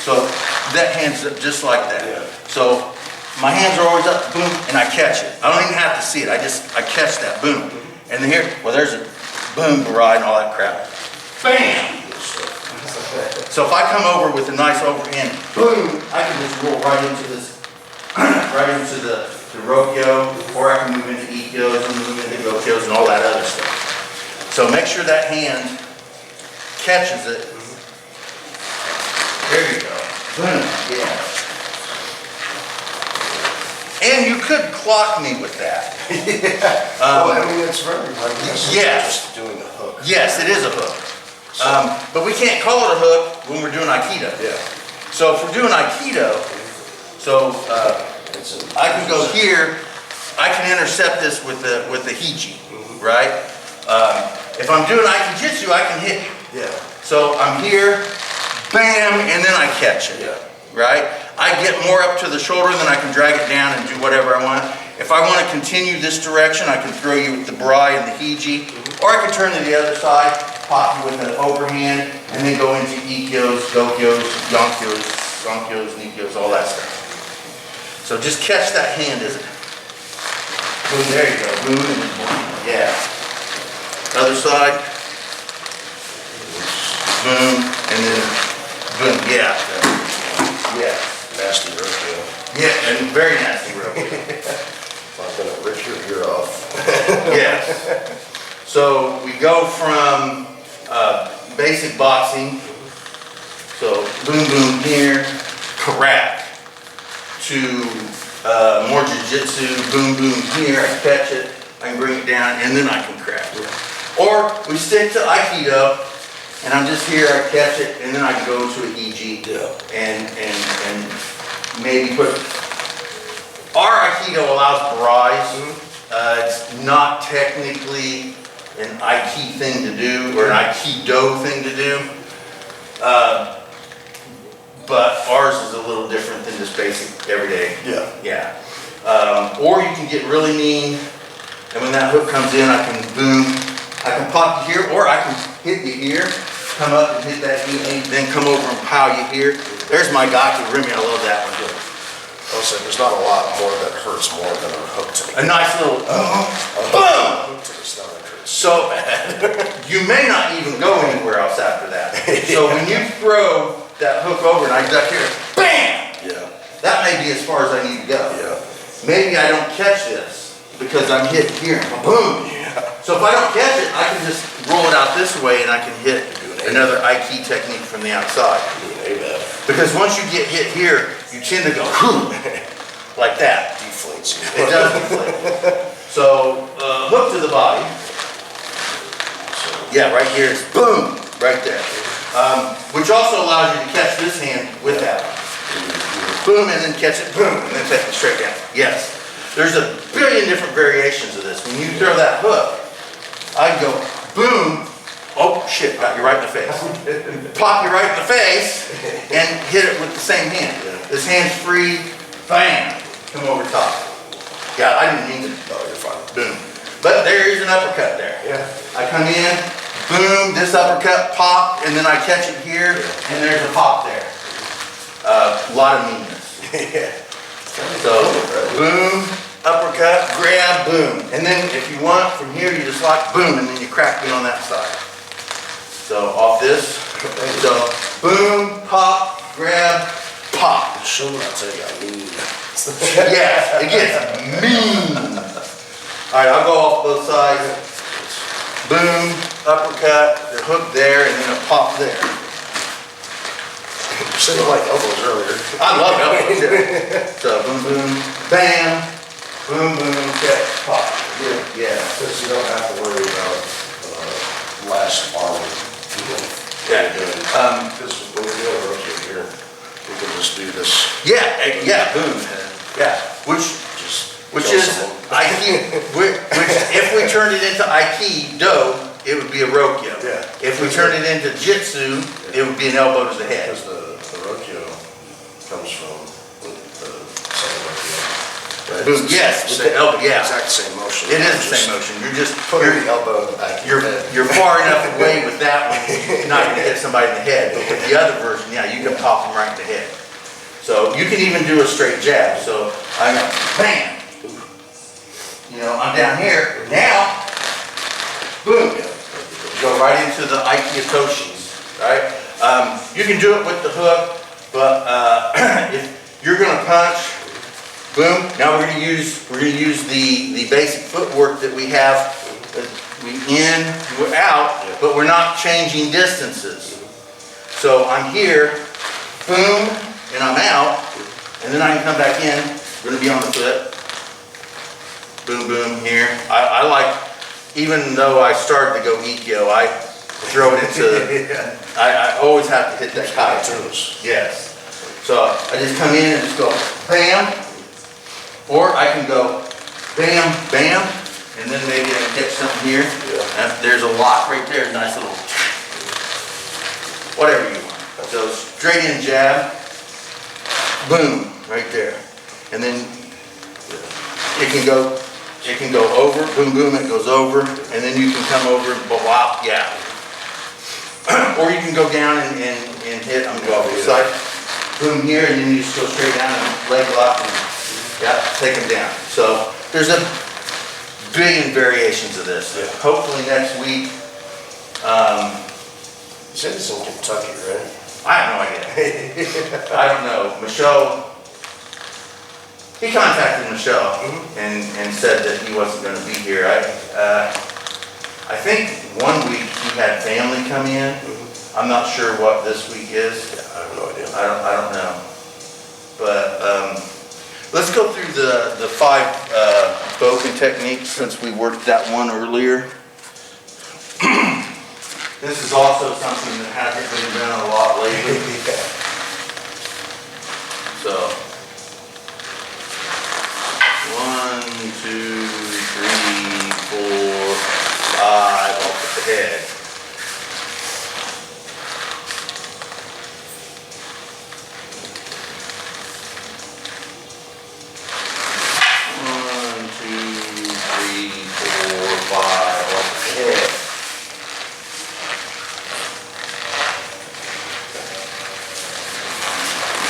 so that hand's up just like that. Yeah. So my hands are always up, boom, and I catch it. I don't even have to see it. I catch that, boom. And then here, well, there's a boom, barrage, and all that crap. Bam! So if I come over with a nice overhand, boom, I can just roll right into this, right into the rokyo, or I can move into ikkos and move into gokyos and all that other stuff. So make sure that hand catches it. There you go. Boom, yeah. And you could clock me with that. Well, I mean, it's for everybody. Yes. Just doing a hook. Yes, it is a hook. But we can't call it a hook when we're doing Aikido. Yeah. So if we're doing Aikido, so I can go here, I can intercept this with the hiji, right? If I'm doing Aikijitsu, I can hit you. Yeah. So I'm here, bam, and then I catch it, Yeah. right? I get more up to the shoulder, then I can drag it down and do whatever I want. If I want to continue this direction, I can throw you with the brai and the hiji, or I can turn to the other side, pop you with an overhand, and then go into ikkyos, gokyos, yonkyos, sankyos, nikyos, all that stuff. So just catch that hand as it, boom, there you go, boom, and then boom, yeah. Other side, boom, and then boom, yeah. Yeah. Nasty rokyo. Yeah, and very nasty rokyo. If I'm gonna rip your ear off. Yes. So we go from basic boxing, so boom boom here, karate, to more jiu-jitsu, boom boom here, I catch it, I can bring it down, and then I can crack it. Or we stick to Aikido, and I'm just here, I catch it, and then I can go into a hiji, and maybe put, our Aikido allows barais. It's not technically an Aiki thing to do, or an Aikido thing to do. But ours is a little different than just basic everyday. Yeah. Yeah. Or you can get really mean, and when that hook comes in, I can boom, I can pop you here, or I can hit you here, come up and hit that knee, then come over and pow you here. There's my Gaki Rimi, I love that one. I'll say there's not a lot more that hurts more than a hook to A nice little boom! A hook to the stomach hurts So you may not even go anywhere else after that. So when you throw that hook over and I duck here, bam! Yeah. That may be as far as I need to go. Yeah. Maybe I don't catch this because I'm hitting here, boom! Yeah. So if I don't catch it, I can just roll it out this way and I can hit another Aiki technique from the outside. Because once you get hit here, you tend to go, like that. Deflates you. It does deflate. So, hook to the body. Yeah, right here is boom, right there. Which also allows you to catch this hand with that one. Boom, and then catch it, boom, and then take it straight down. Yes. There's a billion different variations of this. When you throw that hook, I can go boom, oh shit, got you right in the face. Pop you right in the face and hit it with the same hand. This hand's free, bam, come over top. Yeah, I didn't mean to. Oh, you're fine. Boom. But there is an uppercut there. Yeah. I come in, boom, this uppercut, pop, and then I catch it here, and there's a pop there. A lot of meanness. Yeah. So, boom, uppercut, grab, boom. And then if you want, from here, you just like, boom, and then you crack me on that side. So, off this, so, boom, pop, grab, pop. Show me, I'll tell you, I mean. Yes, it gets mean. All right, I'll go off both sides. Boom, uppercut, the hook there, and then a pop there. You said you like elbows earlier. I love elbows. So boom, boom, bam, boom, boom, catch, pop. Yeah. Because you don't have to worry about last arm. Yeah. Because when we do a rotate here, we can just do this. Yeah, boom. Yeah, which is Aikido. Which if we turned it into Aikido, it would be a Rokyo. Yeah. If we turned it into Jitsu, it would be an elbow to the head. Because the Rokyo comes from the second Rokyo. Right? Boom, yes, with the elbow, yeah. Exact same motion. It is the same motion. You're just Putting the elbow in the back of your head. you're far enough away with that one, you're not gonna hit somebody in the head. But with the other version, yeah, you can pop them right in the head. So you can even do a straight jab. So I go, bam. You know, I'm down here. Now, boom. Go right into the Aikiotoshis, right? You can do it with the hook, but if you're gonna punch, boom. Now we're gonna use the basic footwork that we have. We in, we're out, but we're not changing distances. So I'm here, boom, and I'm out, and then I can come back in. We're gonna be on the foot. Boom, boom, here. I like, even though I started to go Ikkyo, I throw it into, I always have to hit that kai. Yes. So I just come in and just go bam, or I can go bam, bam, and then maybe I can catch something here. And there's a lock right there, nice little, whatever you want. So straight in jab, boom, right there. And then it can go over, boom, boom, it goes over, and then you can come over and wow, yeah. Or you can go down and hit, I'm going to go off the side, boom here, and then you just go straight down and leg lock and, yeah, take them down. So there's a billion variations of this. Hopefully next week, You said it's in Kentucky, right? I have no idea. I don't know. Michelle, he contacted Michelle and said that he wasn't going to be here. I think one week he had family come in. I'm not sure what this week is. I have no idea. I don't know. But let's go through the 5 Bogan techniques since we worked that one earlier. This is also something that hasn't been done a lot lately. So 1, 2, 3, 4, 5 off the head.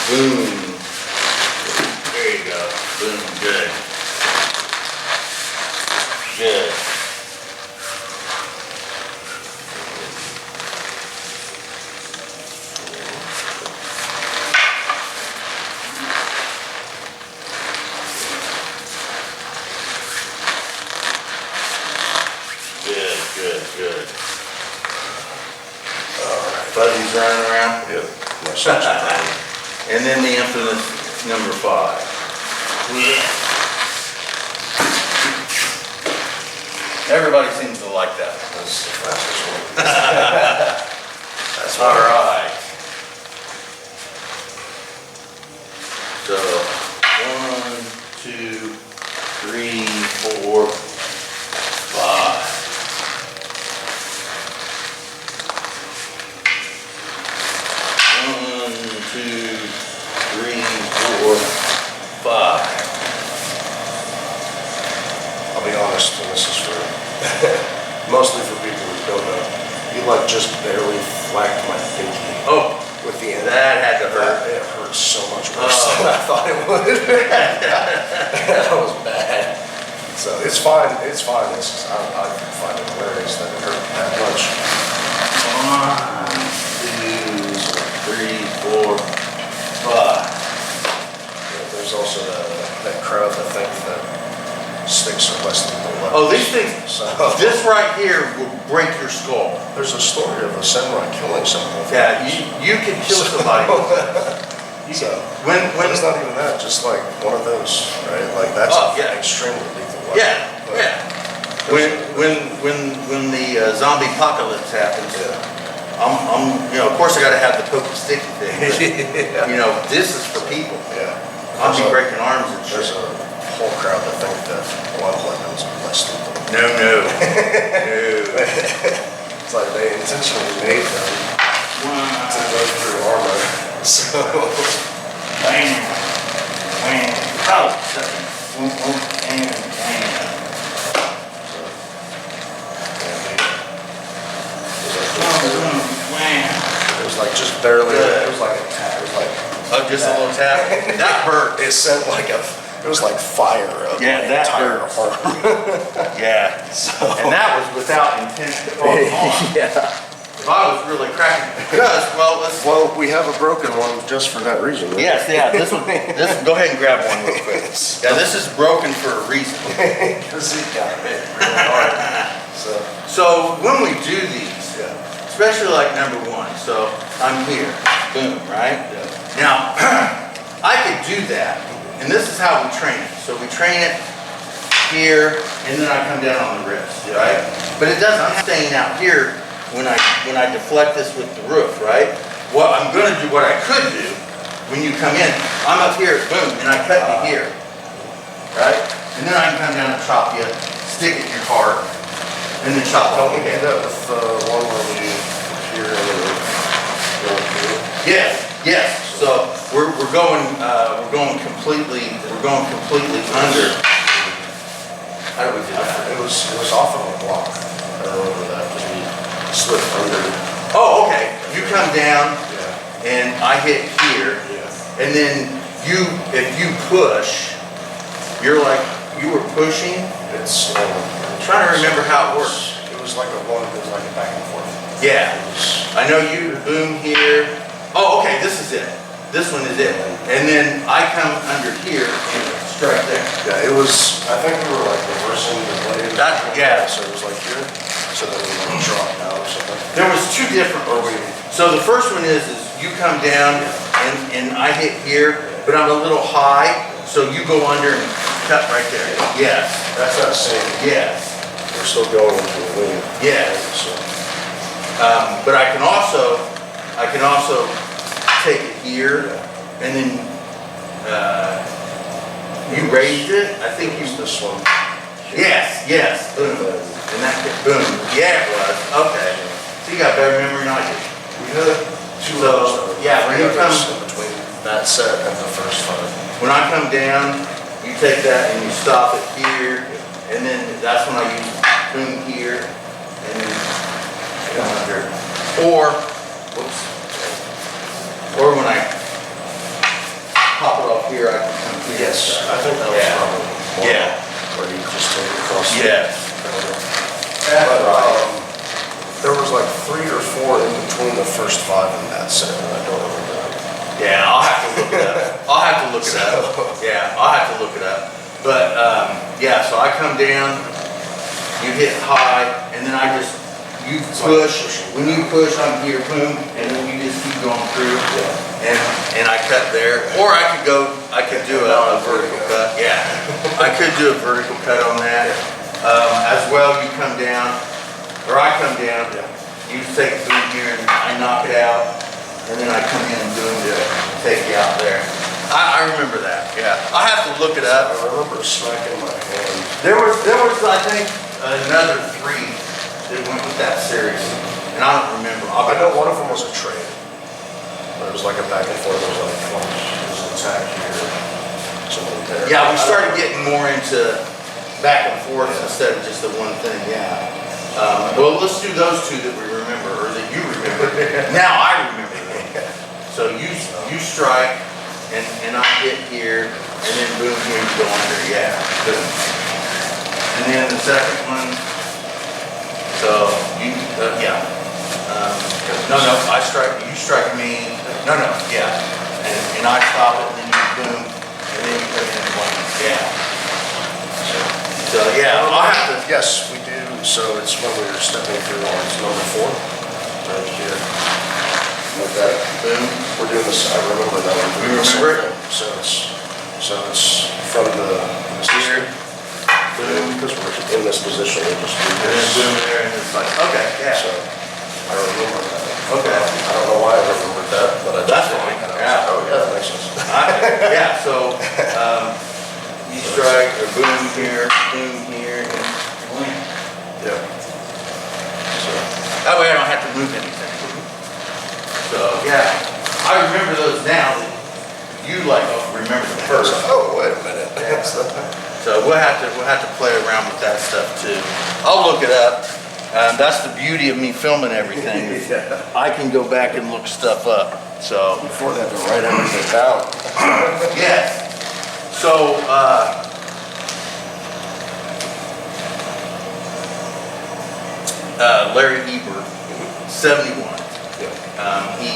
Boom. There you go. Boom. Good. Good. Good. All right. Fuzzy's running around? Yep. My son's fine. And then the infamous number 5. Everybody seems to like that. That's the fastest one. That's All right. So, 1, 2, 3, 4, 5. 1, 2, 3, 4, 5. I'll be honest, and this is for, mostly for people who don't know. You like just barely whacked my pinky Oh, with the end. that had to hurt. It hurt so much worse than I thought it would. That was bad. So it's fine, it's fine. It's just, I find it hilarious that it hurt that much. 1, 2, 3, 4, 5. Yeah, there's also that crowd that think that sticks are less than the weapons. Oh, these things, So this right here will break your skull. there's a story of a samurai killing someone. Yeah, you can kill somebody with that. So When it's not even that, just like one of those, right? Like that's Oh, yeah. extremely lethal weapon. yeah, But yeah. When the zombie apocalypse happens, I'm of course I gotta have the pokey sticky thing. But, Yeah. you know, this is for people. Yeah. I'll be There's a- breaking arms and There's shit. a whole crowd that think that a lot of weapons are less lethal. No, no, no. It's like they intentionally made them to go through armor. So Bam, bam, oh, second. And bam. it was like just barely. It was like a tap. It was like Oh, just a little tap? That hurt. it sent like a. It was like fire up Yeah, my that entire hurts. arm. Yeah. And that was without intent to cause harm. Yeah. If I was really cracking, because, well, let's, Well, we have a broken one just for that reason. Right? yes, yeah, this one, go ahead and grab one real quick. Yeah, this is broken for a reason. Because it got hit really hard. So when we do these, Yeah. especially like number 1, so I'm here, boom, right? Yeah. Now, I could do that, and this is how we train it. So we train it here, and then I come down on the wrist, right? But it doesn't, I'm staying out here when I deflect this with the roof, right? What I'm gonna do, what I could do, when you come in, I'm up here, boom, and I cut you here, right? And then I can come down and chop you, stick it in your heart, and then chop Don't off we do again. that with one where we here and then go through? Yes, yes. So we're going completely under. How do we do that? It was off of a block. I remember that because we slipped under. Oh, okay. You come down Yeah. and I hit here, Yeah. and then if you push, you're like, you were pushing. It's. I'm trying to remember how it works. It was like a one. It was like a back and forth. Yeah. It was. I know you boom here. Oh, okay, this is it. This one is it. And then I come under here and strike there. Yeah, it was. I think we were like reversing the blade. Yeah. So it was like here. So then we like drop out or something. There was 2 different. Or we. So the first one is you come down and I hit here, but I'm a little high, so you go under and cut right there. Yes, That's not saying yes, we're still going into the wing. yes. So. But I can also take it here and then you raised it. I think you. Use this one. Yes, yes. Boom. And that boom. Yeah, it was. Okay. So you got better memory than I do. We had 2 So, others, though. yeah, when you 3 come- others in between that set and the first 5. When I come down, you take that and you stop it here, and then that's when I use boom here, and then come under. Or, whoops, or when I pop it off here, I can come here. Yes, I think that was Yeah. probably one Yeah. where you just take it across. Yes. But there was like 3 or 4 in between the first 5 in that set, and I don't remember that. Yeah, I'll have to look it up. I'll have to look it up. Yeah, I'll have to look it up. But, yeah, so I come down, you hit high, and then I just, you push. When you push, I'm here, boom, and then you just keep going through. And I cut there. Or I could do a vertical cut. Yeah, I could do a vertical cut on that. As well, you come down, or I come down, you take a boom here and I knock it out, and then I come in and boom to take you out there. I remember that, yeah. I have to look it up. I remember smacking my hand. There was, I think, another 3 that went with that series, and I don't remember. I know one of them was a trade. There was like a back and forth, there was like punch, there was an attack here, something there. Yeah, we started getting more into back and forth instead of just the one thing, yeah. Well, let's do those 2 that we remember, or that you remember. Now I remember them. So you strike, and I hit here, and then boom, here you go under, yeah. Boom. And then the second one, so you, yeah. No, I strike, you strike me, no, yeah. And I stop it, and then you boom, and then you put it in one, yeah. So, yeah, I'll have to. Yes, we do. So it's when we were stepping through on number 4, right here. Like that. Boom. We're doing this, I remember that one. We remember it? So it's from this Here. Boom. because we're in this position, we just do And then this. boom there, and it's like, okay, yeah. So I remember that. Okay. I don't know why I remembered that, but I That's just fine. did. Yeah. Oh, yeah, that makes sense. Yeah, so, you strike, or boom here, and win. Yeah. So, That way I don't have to move anything. So, yeah, I remember those now that you like remember the first. oh, wait a minute. So we'll have to play around with that stuff too. I'll look it up. That's the beauty of me filming everything. Yeah. I can go back and look stuff up, so. Before they have to write everything down. Yes. So, Larry Eber, 71. He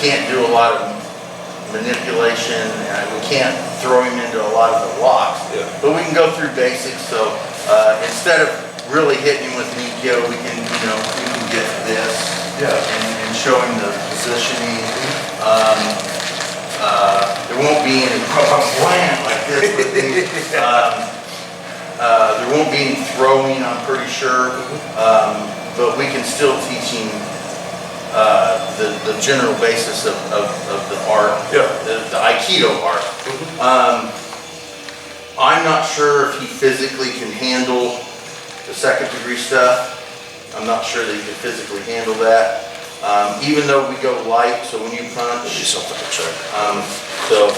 can't do a lot of manipulation. We can't throw him into a lot of the locks, Yeah. but we can go through basics. So instead of really hitting him with Nikyo, we can get this and show him the positioning. There won't be any slam like this. There won't be any throwing, I'm pretty sure, but we can still teach him the general basis of the art, the Aikido art. I'm not sure if he physically can handle the 2nd degree stuff. I'm not sure that he can physically handle that. Even though we go light, so when you punch, Maybe something to check. so,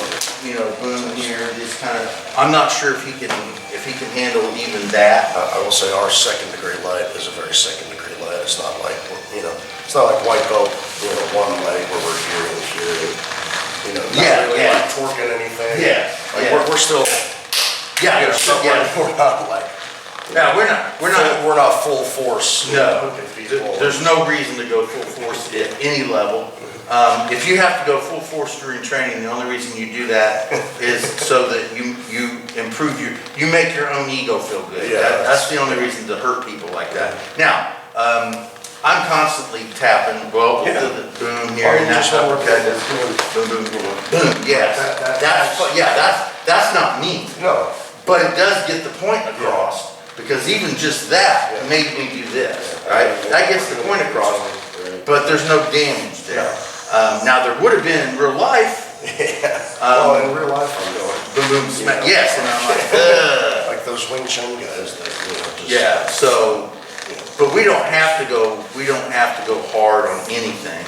boom here, just kind of, I'm not sure if he can handle even that. I will say our 2nd degree light is a very 2nd degree light. It's not like, it's not like white belt, one light where we're here and here, not really like torquing anything. Yeah, Like yeah. we're still, Yeah, we're not like, yeah, we're not full force. No, hooking people. there's no reason to go full force at any level. If you have to go full force during training, the only reason you do that is so that you improve you make your own ego feel good. Yeah. That's the only reason to hurt people like that. Now, I'm constantly tapping, well, the boom here, and that's uppercut, boom, boom, boom, boom, yes. That's not me. No. But it does get the point across, because even just that made me do this, right? That gets the point across, but there's no damage there. Now, there would have been in real life. Well, in real life, I'm going. Boom, boom, smack, yes, and I'm like, ugh. Like those Wing Chun guys that, just. Yeah, so, but we don't have to go hard on anything.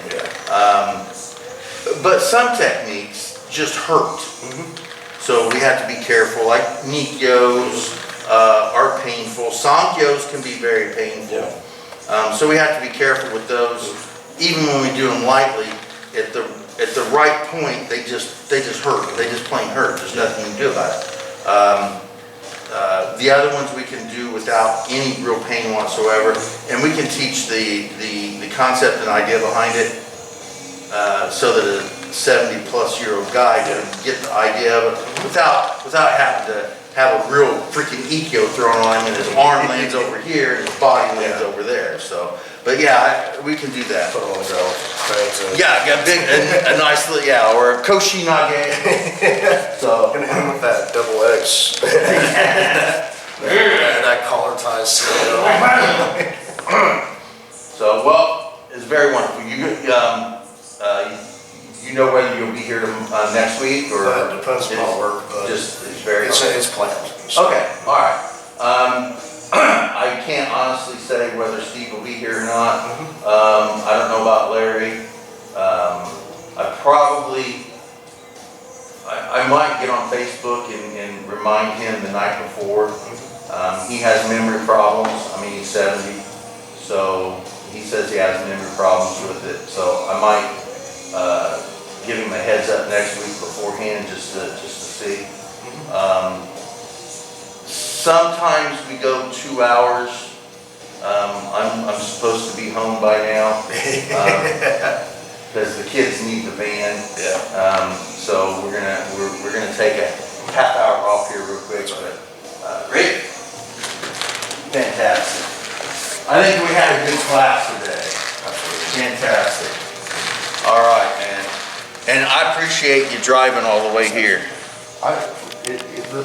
But some techniques just hurt. So we have to be careful, like Nikyos are painful. Sankyos can be very painful. So we have to be careful with those. Even when we do them lightly, at the right point, they just hurt. They just plain hurt. There's nothing you can do about it. The other ones we can do without any real pain whatsoever, and we can teach the concept and idea behind it, so that a 70-plus-year-old guy can get the idea of it without having to have a real freaking Ikkyo thrown on him, and his arm lands over here and his body lands over there. So, but yeah, we can do that. Put them on the ground. Yeah, got big, a nice little, or a Koshi Nage. So. Gonna end with that double X. That collar tie seal. So, well, it's very wonderful. You know whether you'll be here next week or? It depends on my work, but Just, it's very. it's planned. So. Okay, all right. I can't honestly say whether Steve will be here or not. I don't know about Larry. I might get on Facebook and remind him the night before. He has memory problems. I mean, he's 70, so he says he has memory problems with it. So I might give him a heads up next week beforehand just to see. Sometimes we go 2 hours. I'm supposed to be home by now because the kids need the van. Yeah. So we're gonna take a half hour off here real quick. But great, fantastic. I think we had a good class today. Absolutely. Fantastic. All right, man. And I appreciate you driving all the way here. The